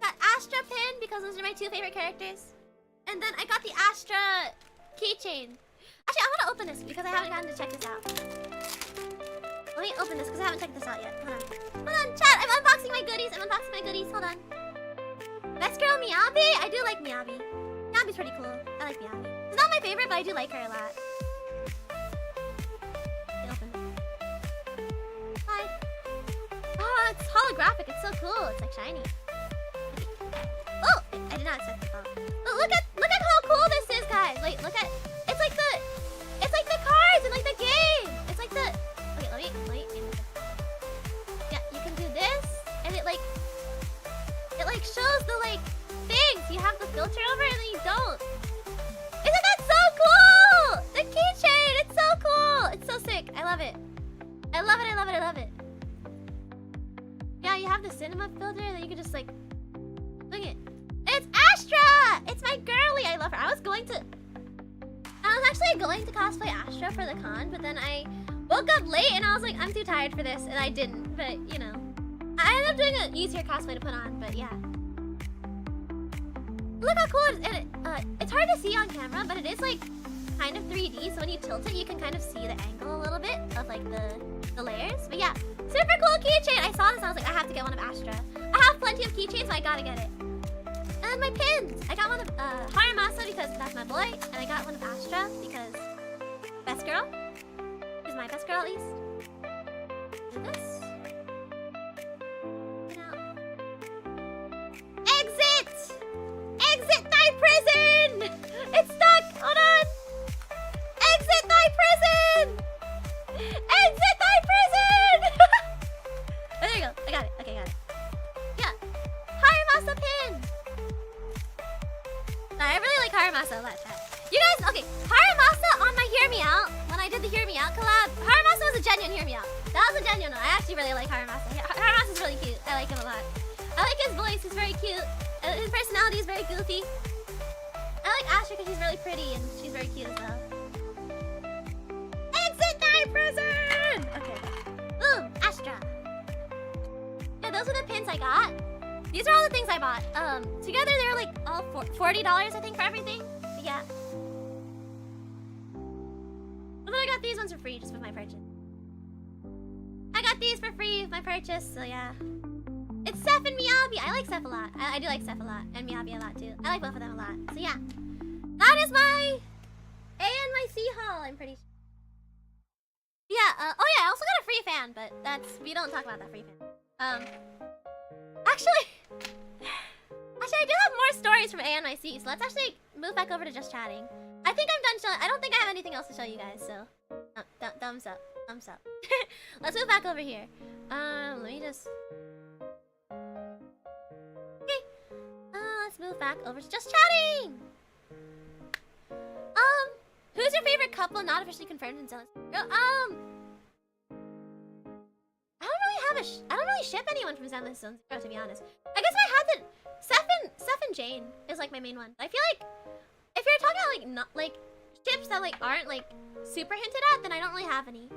got Astra pin because those are my 2 favorite characters, and then I got the Astra keychain. Actually, I want to open this because I haven't gotten to check this out. Let me open this because I haven't checked this out yet. Hold on, chat. I'm unboxing my goodies. Hold on. Best girl Miyabi? I do like Miyabi. Miyabi's pretty cool. I like Miyabi. She's not my favorite, but I do like her a lot. Hi. Oh, it's holographic. It's so cool. It's like shiny. Oh, I did not accept the phone. But look at how cool this is, guys. Like, look at. It's like the cards in like the game. It's like the. Okay, let me. Yeah, you can do this, and it like shows the like things. You have the filter over it, and then you don't. Isn't that so cool? The keychain. It's so cool. It's so sick. I love it. I love it. Yeah, you have the cinema filter, and then you can just like look it. It's Astra. It's my girly. I love her. I was actually going to cosplay Astra for the con, but then I woke up late and I was like, I'm too tired for this, and I didn't. But you know, I ended up doing an easier cosplay to put on. But yeah, look how cool it is. And it's hard to see on camera, but it is like kind of 3D. So when you tilt it, you can kind of see the angle a little bit of like the layers. But yeah, super cool keychain. I saw this, I was like, I have to get one of Astra. I have plenty of keychains, so I gotta get it. And my pins. I got one of Harimasa because that's my boy, and I got one of Astra because best girl. She's my best girl at least. Do this. Get out. Exit! Exit thy prison! It's stuck! Hold on! Exit thy prison! didn't hear me out. That was a genuine one. I actually really like Haramasa. Haramasa is really cute. I like him a lot. I like his voice. He's very cute. His personality is very goofy. I like Astra because she's really pretty and she's very cute as well. Exit night prison! Okay. Boom! Astra. Yeah, those are the pins I got. These are all the things I bought. Together they were like all $40, I think, for everything. But yeah. And then I got these ones for free just with my purchase. I got these for free with my purchase, so yeah. It's Seth and Miyabi. I like Seth a lot. I do like Seth a lot, and Miyabi a lot too. I like both of them a lot. So yeah. That is my A and my C haul, I'm pretty sure. Yeah, oh yeah, I also got a free fan, but we don't talk about that free fan. Actually, I do have more stories from ANYC, so let's actually move back over to just chatting. I think I'm done showing. I don't think I have anything else to show you guys, so thumbs up, thumbs up. Let's move back over here. Let me just. Okay. Let's move back over to just chatting. Who's your favorite couple not officially confirmed in Zealous? I don't really ship anyone from Zenless Zone Zero, to be honest. I guess I had Seth and Jane is like my main one. I feel like if you're talking about like not like ships that like aren't like super hinted at, then I don't really have any.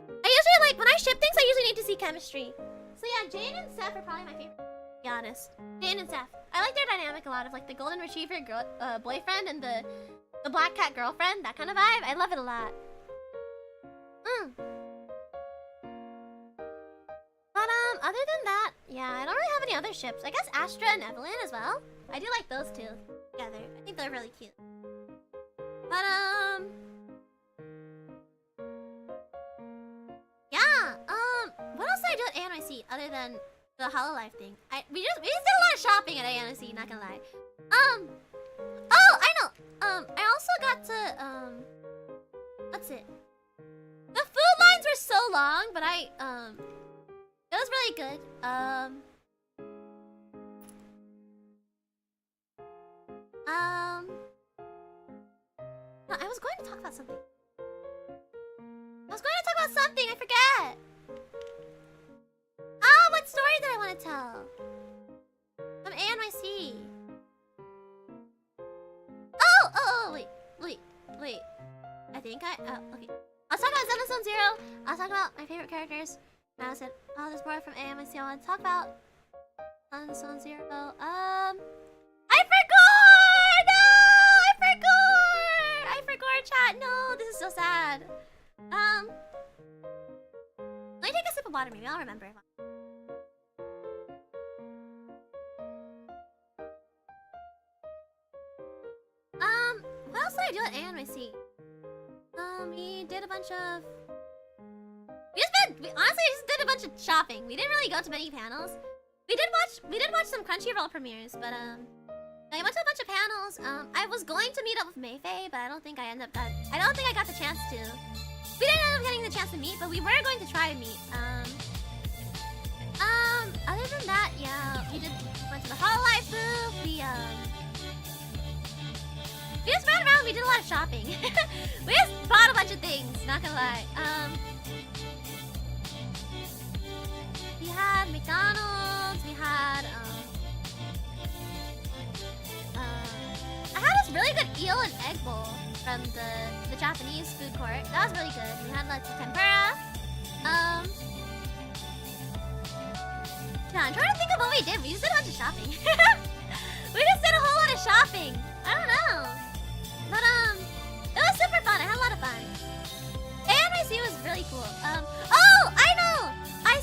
I usually like when I ship things, I usually need to see chemistry. So yeah, Jane and Seth are probably my favorite. To be honest, Jane and Seth. I like their dynamic a lot of like the golden retriever boyfriend and the black cat girlfriend. That kind of vibe. I love it a lot. But other than that, yeah, I don't really have any other ships. I guess Astra and Evelyn as well. I do like those two together. I think they're really cute. But yeah, what else did I do at ANYC other than the Hololive thing? We just did a lot of shopping at ANYC, not gonna lie. Oh, I know. I also got to what's it? The food lines were so long, but it was really good. No, I was going to talk about something. I forget. What story did I want to tell? From ANYC. Oh, wait. I think okay. I was talking about Zenless Zone Zero. I was talking about my favorite characters. And I said, oh, there's more from AMIC I want to talk about. Zenless Zone Zero. I forgot! No! I forgot, chat. No, this is so sad. Let me take a sip of water, maybe I'll remember. What else did I do at ANYC? We did a bunch of... We honestly just did a bunch of shopping. We didn't really go to many panels. We did watch some Crunchyroll premieres, but I went to a bunch of panels. I was going to meet up with Mayfaye, but I don't think I got the chance to. We didn't end up getting the chance to meet, but we were going to try to meet. Other than that, yeah, went to the Hololive booth. We just ran around. We did a lot of shopping. We just bought a bunch of things. Not gonna lie. We had McDonald's. We had I had this really good eel and egg bowl from the Japanese food court. That was really good. We had lots of tempura. Yeah, I'm trying to think of what we did. We just did a bunch of shopping. We just did a whole lot of shopping. I don't know. But it was super fun. I had a lot of fun. ANYC was really cool. Oh, I know. I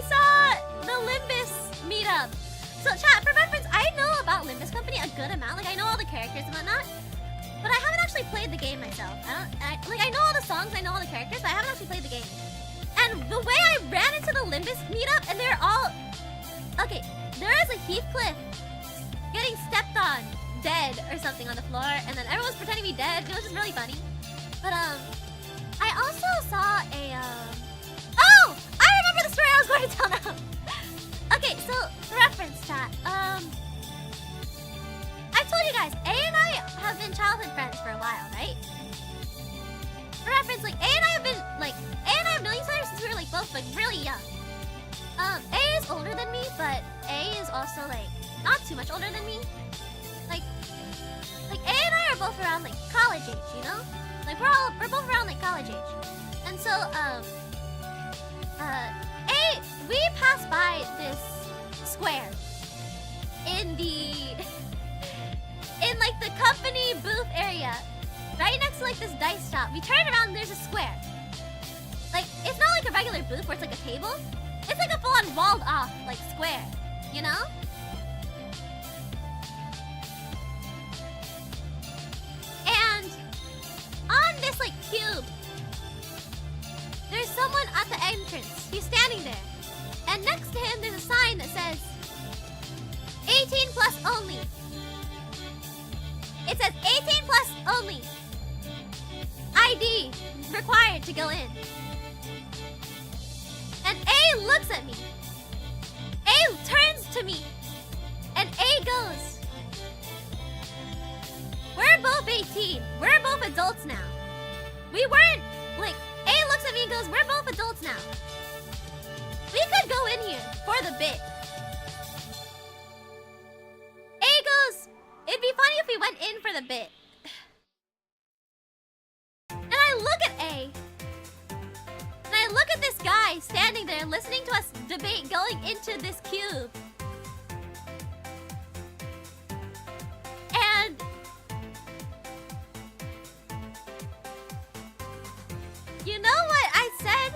saw the Limbus meetup. So chat, for reference, I know about Limbus Company a good amount. Like I know all the characters and whatnot, but I haven't actually played the game myself. I know all the songs, I know all the characters, but I haven't actually played the game. And the way I ran into the Limbus meetup, and they're all okay. There is a Heathcliff getting stepped on, dead or something on the floor, and then everyone's pretending to be dead. It was just really funny. But I also saw a oh, I remember the story I was going to tell now. Okay, so reference chat. I've told you guys, A and I have been childhood friends for a while, right? For reference, like A and I have been like A and I have known each other since we were like both like really young. A is older than me, but A is also like not too much older than me. Like A and I are both around like college age, you know? Like we're both around like college age. And so A, we passed by this square in like the company booth area, right next to like this dice shop. We turn around and there's a square. Like it's not like a regular booth where it's like a table. It's like a full-on walled off like square, you know? And on this like cube, there's someone at the entrance. He's standing there. And next to him there's a sign that says 18 plus only. It says 18 plus only. ID required to go in. And A looks at me. A turns to me. And A goes, we're both 18. We're both adults now. We weren't, like, A looks at me and goes, we're both adults now. We could go in here for the bit. A goes, it'd be funny if we went in for the bit. And I look at A. And I look at this guy standing there listening to us debate going into this cube. And you know what I said?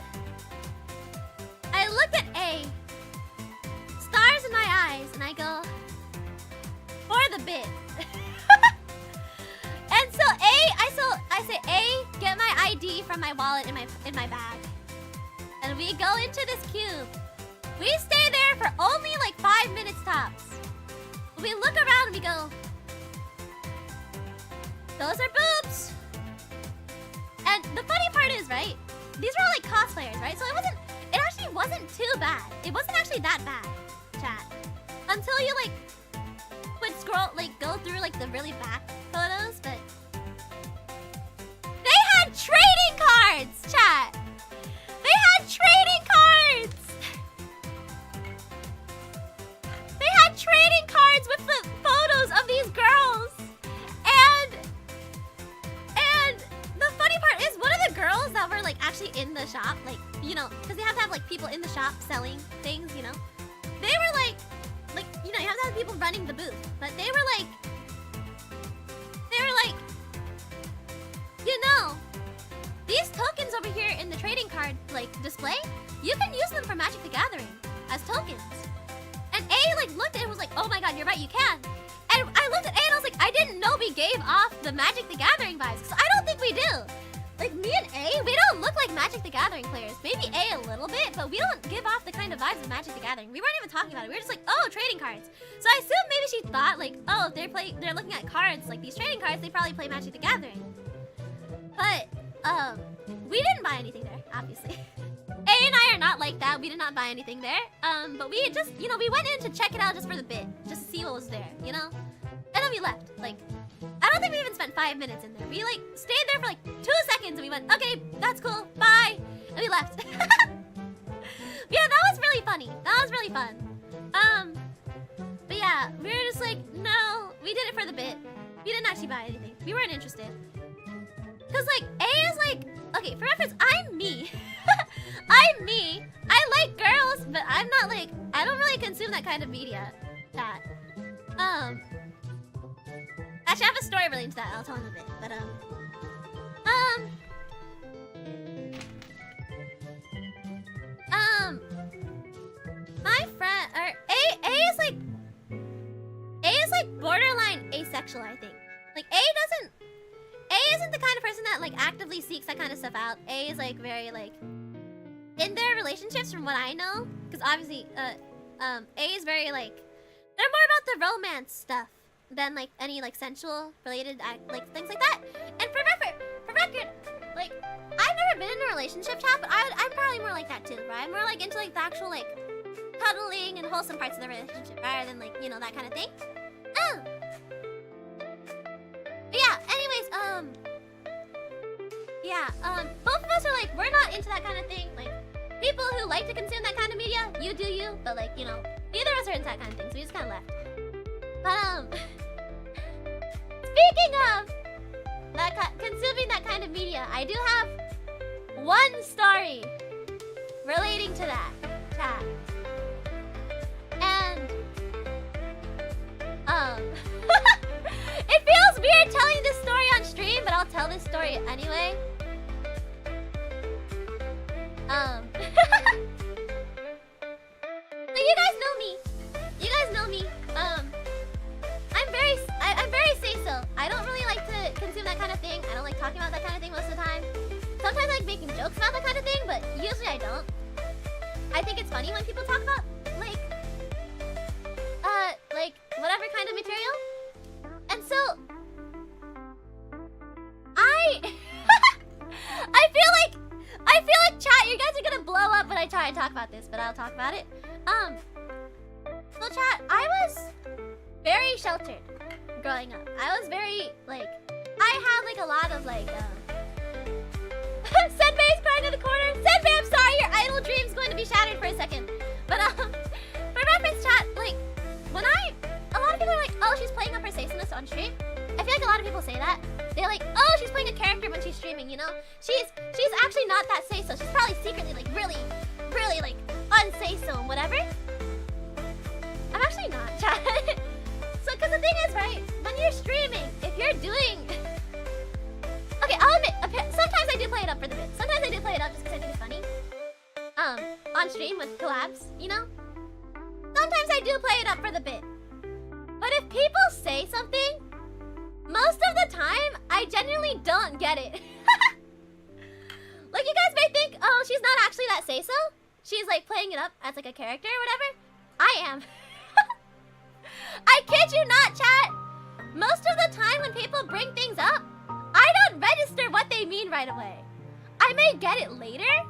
I looked at A, stars in my eyes, and I go, for the bit. And so I say, A, get my ID from my wallet in my bag. And we go into this cube. We stay there for only like 5 minutes tops. We look around and we go, those are boobs. And the funny part is, right? These were all like cosplayers, right? So it actually wasn't too bad. It wasn't actually that bad, chat. Until you like would scroll, like go through like the really back photos, but they had trading cards, chat. They had trading cards. They had trading cards with the photos of these girls. And the funny part is one of the girls that were like actually in the shop, like, you know, because they have to have like people in the shop selling things, you know. They were like, you know, you have to have people running the booth, but they were like, you know, these tokens over here in the trading card like display, you can use them for Magic the Gathering as tokens. And A like looked at it and was like, oh my god, you're right, you can. And I looked at A and I was like, I didn't know we gave off the Magic the Gathering vibes, because I don't think we do. Like me and A, we don't look like Magic the Gathering players. Maybe A a little bit, but we don't give off the kind of vibes of Magic the Gathering. We weren't even talking about it. We were just like, oh, trading cards. So I assumed maybe she thought like, oh, if they're looking at cards, like these trading cards, they probably play Magic the Gathering. But we didn't buy anything there, obviously. A and I are not like that. We did not buy anything there. But we just, you know, we went in to check it out just for the bit, just to see what was there, you know? And then we left. Like, I don't think we even spent 5 minutes in there. We like stayed there for like 2 seconds and we went, okay, that's cool, bye. And we left. Yeah, that was really funny. That was really fun. But yeah, we were just like, no, we did it for the bit. We didn't actually buy anything. We weren't interested. Cause like A is like, okay, for reference, I'm me. I'm me. I like girls, but I'm not like, I don't really consume that kind of media. Chat. Actually, I have a story relating to that. I'll tell in a bit. But my friend, or A is like borderline asexual, I think. Like A isn't the kind of person that like actively seeks that kind of stuff out. A is like very like in their relationships, from what I know, because obviously A is very like, they're more about the romance stuff than like any like sensual related like things like that. And for record, like I've never been in a relationship, chat, but I'm probably more like that too, right? I'm more like into like the actual like cuddling and wholesome parts of the relationship rather than like, you know, that kind of thing. But yeah, anyways, yeah, yeah, both of us are like, we're not into that kind of thing. Like, people who like to consume that kind of media, you do you, but like, you know, neither of us are into that kind of thing, so we just kind of left. But speaking of consuming that kind of media, I do have one story relating to that, chat. And it feels weird telling this story on stream, but I'll tell this story anyway. So you guys know me. You guys know me. I'm very say-so. I don't really like to consume that kind of thing. I don't like talking about that kind of thing most of the time. Sometimes I like making jokes about that kind of thing, but usually I don't. I think it's funny when people talk about like whatever kind of material. And so I I feel like chat, you guys are gonna blow up when I try and talk about this, but I'll talk about it. So chat, I was very sheltered growing up. I was very like, I had like a lot of like Senbei's crying in the corner. Senbei, I'm sorry, your idol dream's going to be shattered for a second. But for reference chat, like when a lot of people are like, oh, she's playing up her say-so-ness on stream. I feel like a lot of people say that. They're like, oh, she's playing a character when she's streaming, you know? She's actually not that say-so. She's probably secretly like really like unsay-so and whatever. I'm actually not, chat. So, cause the thing is, right, when you're streaming, if you're doing okay, I'll admit, sometimes I do play it up for the bit. Sometimes I do play it up just because I think it's funny. On stream with collabs, you know? Sometimes I do play it up for the bit. But if people say something, most of the time, I genuinely don't get it. Like, you guys may think, oh, she's not actually that say-so. She's, like, playing it up as, like, a character or whatever. I am. I kid you not, chat. Most of the time when people bring things up, I don't register what they mean right away. I may get it later,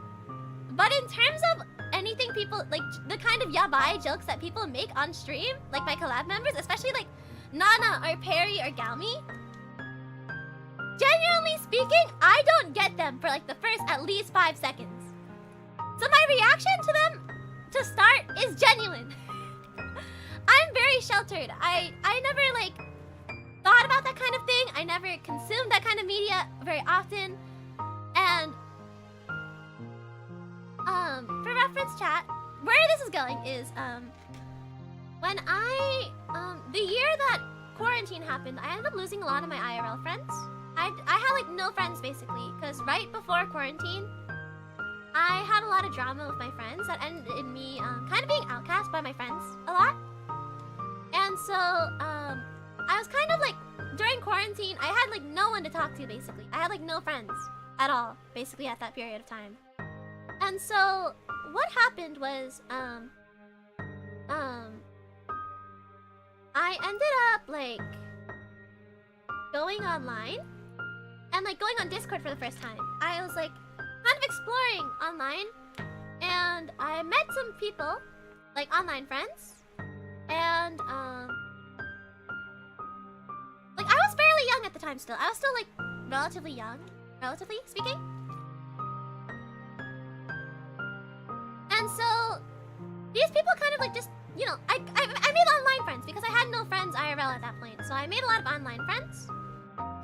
but in terms of anything people, like, the kind of yabai jokes that people make on stream, like my collab members, especially, like, Nana or Perry or Galmi, genuinely speaking, I don't get them for, like, the first at least 5 seconds. So my reaction to them to start is genuine. I'm very sheltered. I never, like, thought about that kind of thing. I never consumed that kind of media very often. And for reference chat, where this is going is when the year that quarantine happened, I ended up losing a lot of my IRL friends. I had like no friends basically, because right before quarantine I had a lot of drama with my friends that ended in me kind of being outcast by my friends a lot. And so I was kind of like, during quarantine, I had like no one to talk to basically. I had like no friends at all basically at that period of time. And so what happened was I ended up like going online and like going on Discord for the first time. I was like kind of exploring online and I met some people, like online friends, and like I was fairly young at the time still. I was still like relatively young, relatively speaking. And so these people kind of like just, you know, I made online friends because I had no friends IRL at that point. So I made a lot of online friends.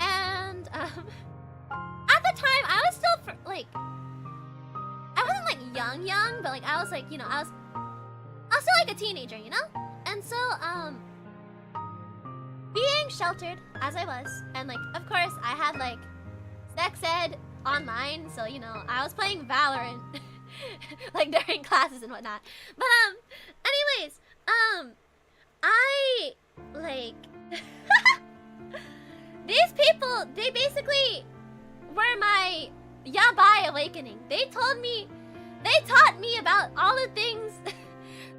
And at the time I was still like, I wasn't like young, but like I was like, you know, I was still like a teenager, you know? And so being sheltered as I was, and like of course I had like sex ed online, so you know, I was playing Valorant like during classes and whatnot. But anyways, I like these people, they basically were my yabai awakening. They taught me about all the things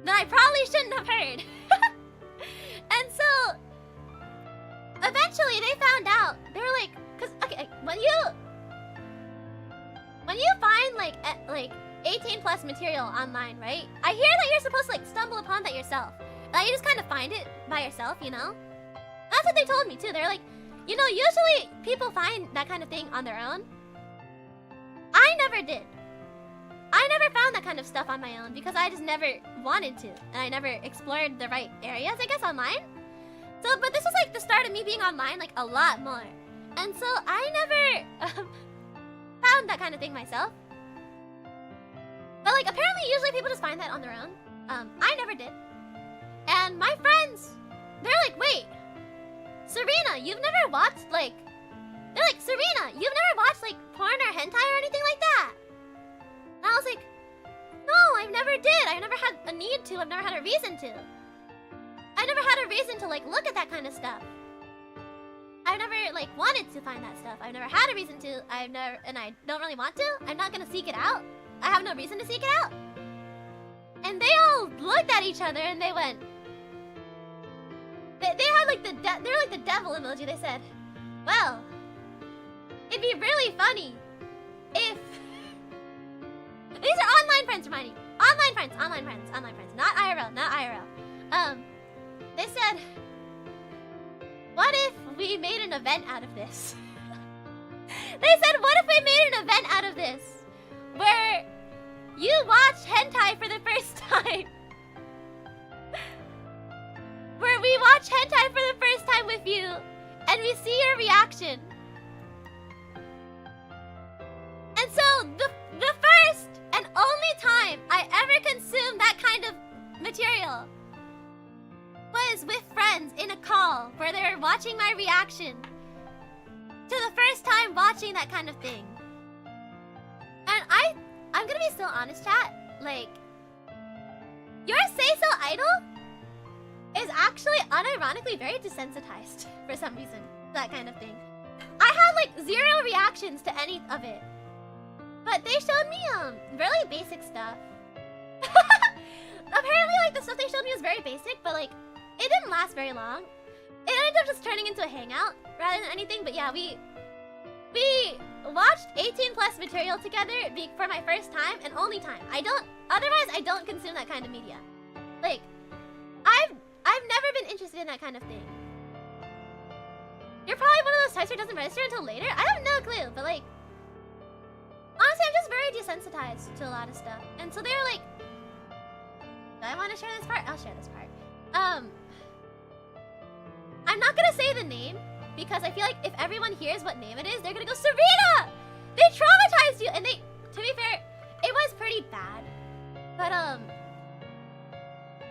that I probably shouldn't have heard. And so eventually they found out. They were like, cause okay, when you find like 18 plus material online, right? I hear that you're supposed to like stumble upon that yourself. Like you just kind of find it by yourself, you know? That's what they told me too. They're like, you know, usually people find that kind of thing on their own. never did. I never found that kind of stuff on my own because I just never wanted to, and I never explored the right areas, I guess, online. So, but this was like the start of me being online like a lot more, and so I never found that kind of thing myself. But like apparently, usually people just find that on their own. I never did, and my friends, they're like, "Wait, Serena, you've never watched like?" They're like, "Serena, you've never watched like porn or hentai or anything like that?" And I was like, "No, I never did. I never had a need to. I've never had a reason to. I never had a reason to like look at that kind of stuff. I've never like wanted to find that stuff. I've never had a reason to. And I don't really want to. I'm not gonna seek it out. I have no reason to seek it out." And they all looked at each other and they went. They had like they're like the devil emoji. They said, "Well, it'd be really funny if." These are online friends, Hermione. Online friends, not IRL, not IRL. They said, "What if we made an event out of this?" They said, "What if we made an event out of this where you watch hentai for the first time? Where we watch hentai for the first time with you and we see your reaction." And so the first and only time I ever consumed that kind of material was with friends in a call where they were watching my reaction to the first time watching that kind of thing. And I'm gonna be so honest, chat. Like, your say-so idol is actually unironically very desensitized for some reason to that kind of thing. I had like 0 reactions to any of it. But they showed me really basic stuff. Apparently like the stuff they showed me was very basic, but like it didn't last very long. It ended up just turning into a hangout rather than anything. But yeah, we watched 18+ material together for my first time and only time. Otherwise I don't consume that kind of media. Like I've never been interested in that kind of thing. You're probably one of those types who doesn't register until later. I have no clue, but like honestly, I'm just very desensitized to a lot of stuff. And so they were like, "Do I want to share this part?" I'll share this part. I'm not gonna say the name because I feel like if everyone hears what name it is, they're gonna go, "Serena! They traumatized you!" And they, to be fair, it was pretty bad. But I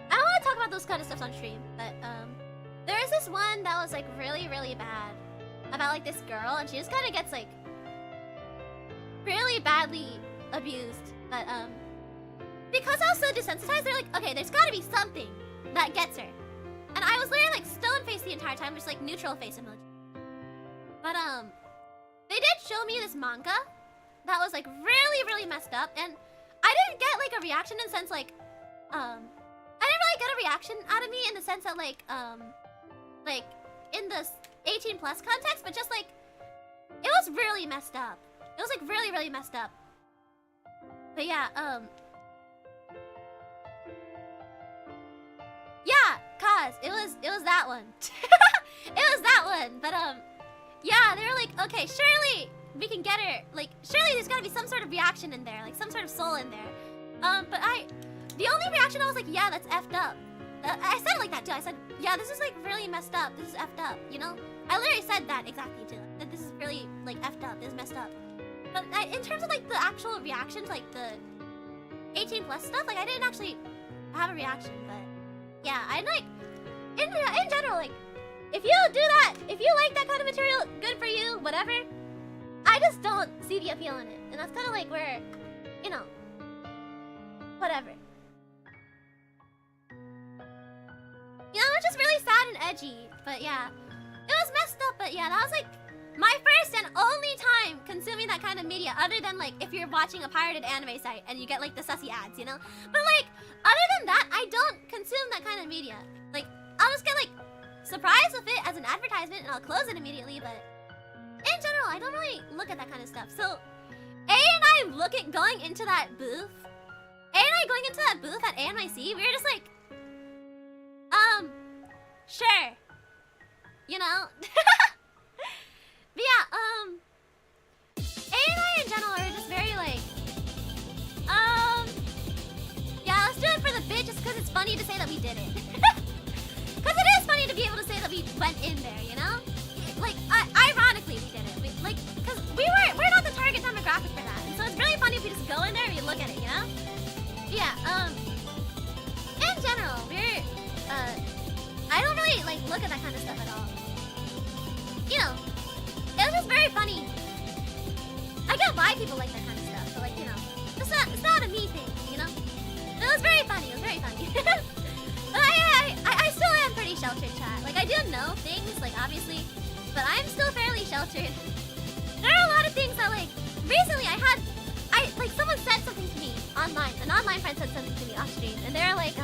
don't want to talk about those kind of stuff on stream. But there was this one that was like really, really bad about like this girl, and she just kind of gets like really badly abused. But because I was so desensitized, they're like, "Okay, there's gotta be something that gets her." And I was literally like stone-faced the entire time, just like neutral face emoji. But they did show me this manga that was like really, really messed up, and I didn't get like a reaction in the sense like I didn't really get a reaction out of me in the sense that like in the 18+ context, but just like it was really messed up. It was like really, really messed up. But yeah, yeah, cause it was that one. It was that one. But yeah, they were like, "Okay, surely we can get her. Like, surely there's gotta be some sort of reaction in there, like some sort of soul in there." But the only reaction I was like, "Yeah, that's effed up." I said it like that too. I said, "Yeah, this is like really messed up. This is effed up." You know, I literally said that exactly too. That this is really like effed up. This is messed up. But in terms of like the actual reaction to like the 18+ stuff, like I didn't actually have a reaction. But yeah, I like in general, like if you do that, if you like that kind of material, good for you, whatever. I just don't see the appeal in it, and that's kind of like where, you know, whatever. You know, it's just really sad and edgy. But yeah, it was messed up. But yeah, that was like my first and only time consuming that kind of media, other than like if you're watching a pirated anime site and you get like the sussy ads, you know? But like, other than that, I don't consume that kind of media. Like, I'll just get like surprised with it as an advertisement and I'll close it immediately, but in general, I don't really look at that kind of stuff. So, A and I going into that booth, A and I going into that booth at ANYC, we were just like, sure. You know? But yeah, A and I in general are just very like, funny to say that we did it. Because it is funny to be able to say that we went in there, you know? Like, ironically, we did it. Because we're not the target demographic for that. And so it's really funny if we just go in there and we look at it, you know? Yeah, in general, I don't really, like, look at that kind of stuff at all. You know, it was just very funny. I get why people like that kind of stuff, but, like, you know, it's not a me thing, you know? It was very funny, But I still am pretty sheltered, chat. Like, I do know things, like, obviously, but I'm still fairly sheltered. There are a lot of things that, like, recently like, someone said something to me online. An online friend said something to me off stream, and they're like,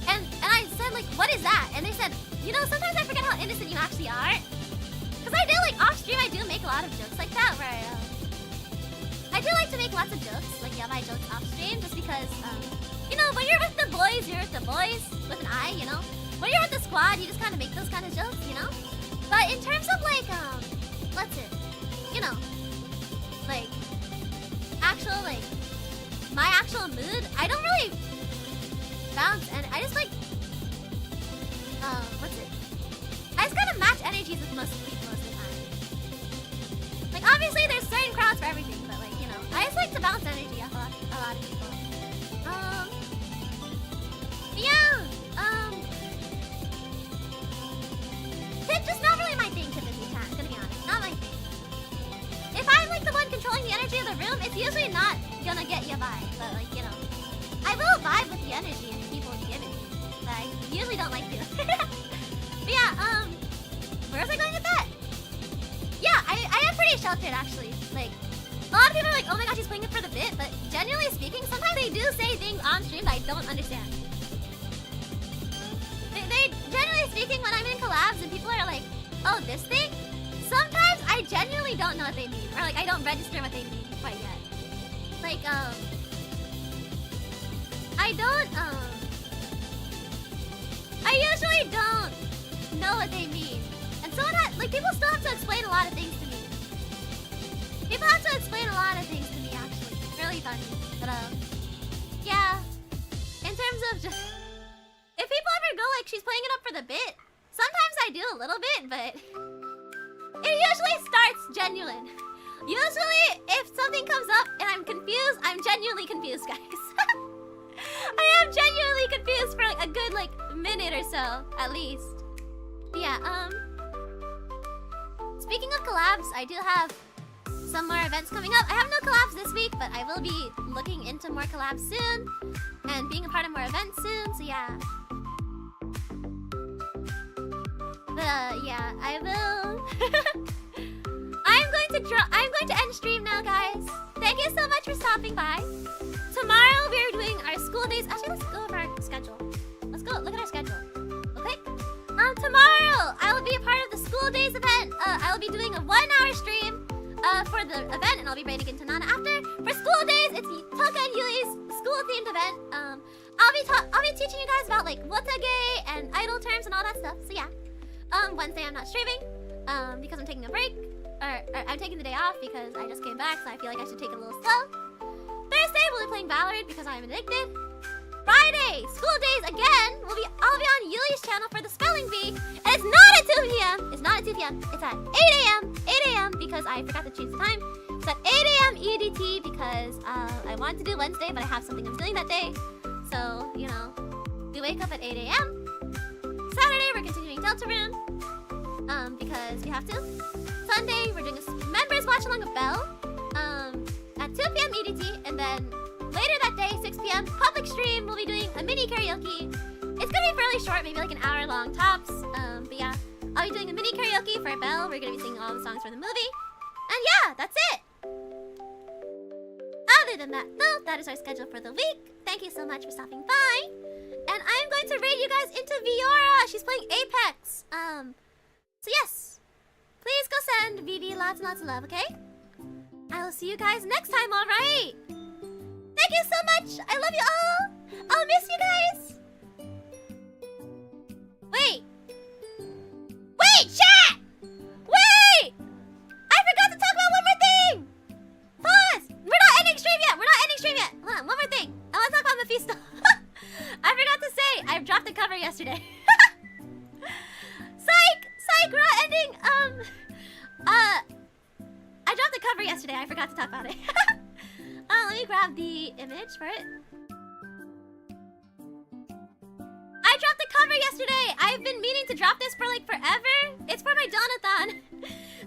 and I said, like, what is that? And they said, you know, sometimes I forget how innocent you actually are. Because I do, like, off stream, I do make a lot of jokes like that, where I do like to make lots of jokes, like yabai jokes off stream, just because, you know, when you're with the boys, you're with the boys, with an I, you know? When you're with the squad, you just kind of make those kind of jokes, you know? But in terms of, like, what's it? You know, like, my actual mood, I don't really bounce, and I just, like, what's it? I just kind of match energies with most people most of the time. Like, obviously, there's certain crowds for everything, but, like, you know, I just like to bounce energy off a lot of people. Yeah, it's just not really my thing typically, chat, I'm gonna be honest. Not my thing. If I'm, like, the one controlling the energy of the room, it's usually not gonna get you by, but, like, you know, I will vibe with the energy and people give it, but I usually don't like to. But yeah, where was I going with that? Yeah, I am pretty sheltered, actually. Like, a lot of people are like, oh my gosh, he's playing it for the bit, but generally speaking, sometimes they do say things on stream that I don't understand. They generally speaking, when I'm in collabs and people are like, oh, this thing? Sometimes I genuinely don't know what they mean, or like I don't register what they mean quite yet. Like, I usually don't know what they mean. And so like, people still have to explain a lot of things to me. People have to explain a lot of things to me, actually. It's really funny. But, yeah. In terms of just... If people ever go like, she's playing it up for the bit, sometimes I do a little bit, but... It usually starts genuine. Usually, if something comes up and I'm confused, I'm genuinely confused, guys. I am genuinely confused for like a good like minute or so, at least. But yeah, speaking of collabs, I do have some more events coming up. I have no collabs this week, but I will be looking into more collabs soon and being a part of more events soon, so yeah. But yeah, I will. I'm going to end stream now, guys. Thank you so much for stopping by. Tomorrow we're doing our school days. Actually, let's go over our schedule. Let's go look at our schedule. Okay. Tomorrow I will be a part of the school days event. I will be doing a 1-hour stream for the event, and I'll be raiding into Nana after. For school days, it's Taka and Yuli's school-themed event. I'll be teaching you guys about like wotage and idol terms and all that stuff. So yeah. Wednesday I'm not streaming because I'm taking a break. Or I'm taking the day off because I just came back, so I feel like I should take it a little slow. Thursday we'll be playing Valorant because I'm addicted. Friday, school days again. I'll be on Yuli's channel for the spelling bee, and it's not at 2 p.m. It's not at 2 p.m. It's at 8 a.m. 8 a.m. because I forgot to change the time. It's at 8 a.m. EDT because I wanted to do Wednesday, but I have something I'm doing that day. So you know, we wake up at 8 a.m. Saturday we're continuing Deltarune because we have to. Sunday we're doing a members watch along with Belle at 2 p.m. EDT, and then later that day, 6 p.m. public stream, we'll be doing a mini karaoke. It's gonna be fairly short, maybe like an hour long tops. But yeah, I'll be doing a mini karaoke for Belle. We're gonna be singing all the songs from the movie, and yeah, that's it. Other than that, though, that is our schedule for the week. Thank you so much for stopping by, and I'm going to raid you guys into Viora. She's playing Apex. So yes, please go send Vivi lots and lots of love, okay? I will see you guys next time, alright? Thank you so much! I love you all! I'll miss you guys! Wait! Wait, chat! Wait! I forgot to talk about one more thing! Pause! We're not ending stream yet! We're not ending stream yet! Hold on, one more thing. I want to talk about Mephisto. I dropped the cover yesterday. I forgot to talk about it. Let me grab the image for it. I dropped the cover yesterday. I've been meaning to drop this for like forever. It's for my Donathon.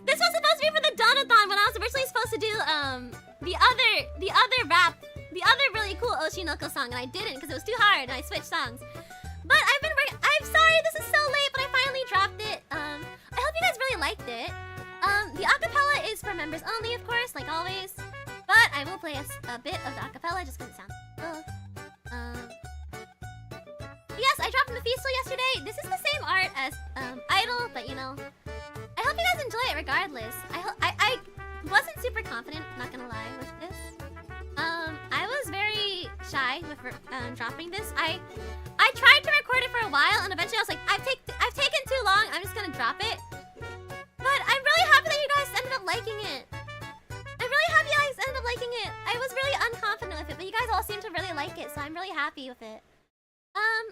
This was supposed to be for the Donathon when I was originally supposed to do the other really cool Oshinoko song, and I didn't because it was too hard and I switched songs. But I'm sorry this is so late, but I finally dropped it. I hope you guys really liked it. The acapella is for members only, of course, like always. But I will play a bit of the acapella just because it sounds cool. Yes, I dropped Mephisto yesterday. This is the same art as Idol, but you know, I hope you guys enjoy it regardless. I wasn't super confident, not gonna lie, with this. I was very shy with dropping this. I tried to record it for a while, and eventually I was like, I've taken too long. I'm just gonna drop it. But I'm really happy that you guys ended up liking it. I'm really happy you guys ended up liking it. I was really unconfident with it, but you guys all seem to really like it, so I'm really happy with it.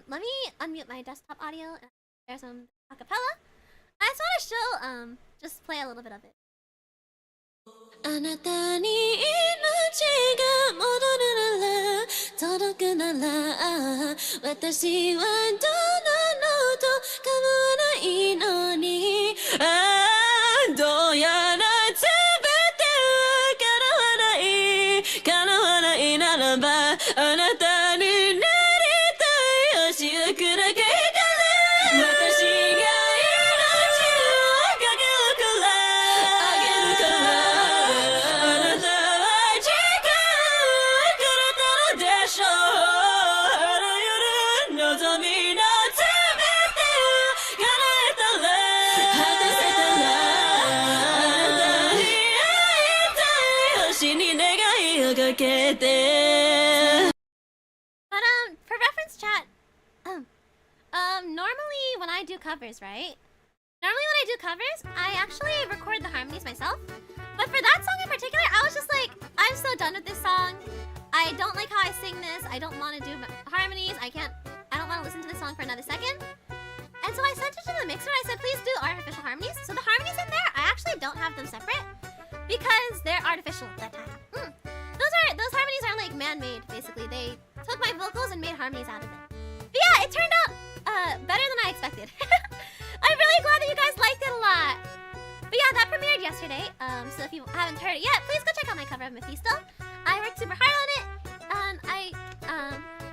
Let me unmute my desktop audio and there's some acapella. I just want to show, just play a little bit of it. あなたに命が戻るなら届くなら私はどうなのと構わないのにどうやら全ては叶わないならばあなたになりたい星を砕けたら私がfor reference chat, normally when I do covers, right? Normally when I do covers, I actually record the harmonies myself. But for that song in particular, I was just like, I'm so done with this song. I don't like how I sing this. I don't want to do harmonies. I don't want to listen to this song for another second. And so I sent it to the mixer. I said, please do artificial harmonies. So the harmonies in there, I actually don't have them separate because they're artificial at that time. Those harmonies are like man-made, basically. They took my vocals and made harmonies out of it. But yeah, it turned out better than I expected. I'm really glad that you guys liked it a lot. But yeah, that premiered yesterday. So if you haven't heard it yet, please go check out my cover of Mephisto. I worked super hard on it, and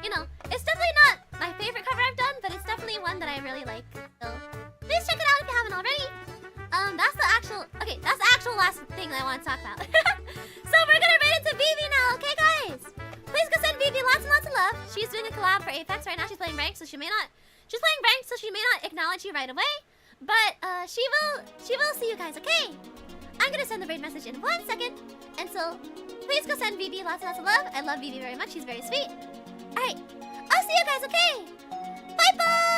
you know, it's definitely not my favorite cover I've done, but it's definitely one that I really like. So please check it out if you haven't already. That's the actual last thing that I want to talk about. So we're gonna right into Vivi now, okay guys? Please go send Vivi lots and lots of love. She's doing a collab for Apex right now. She's playing ranked, so she may not acknowledge you right away. But she will see you guys, okay? I'm gonna send the raid message in 1 second. And so please go send Vivi lots and lots of love. I love Vivi very much. She's very sweet. Alright, I'll see you guys, okay? Bye bye!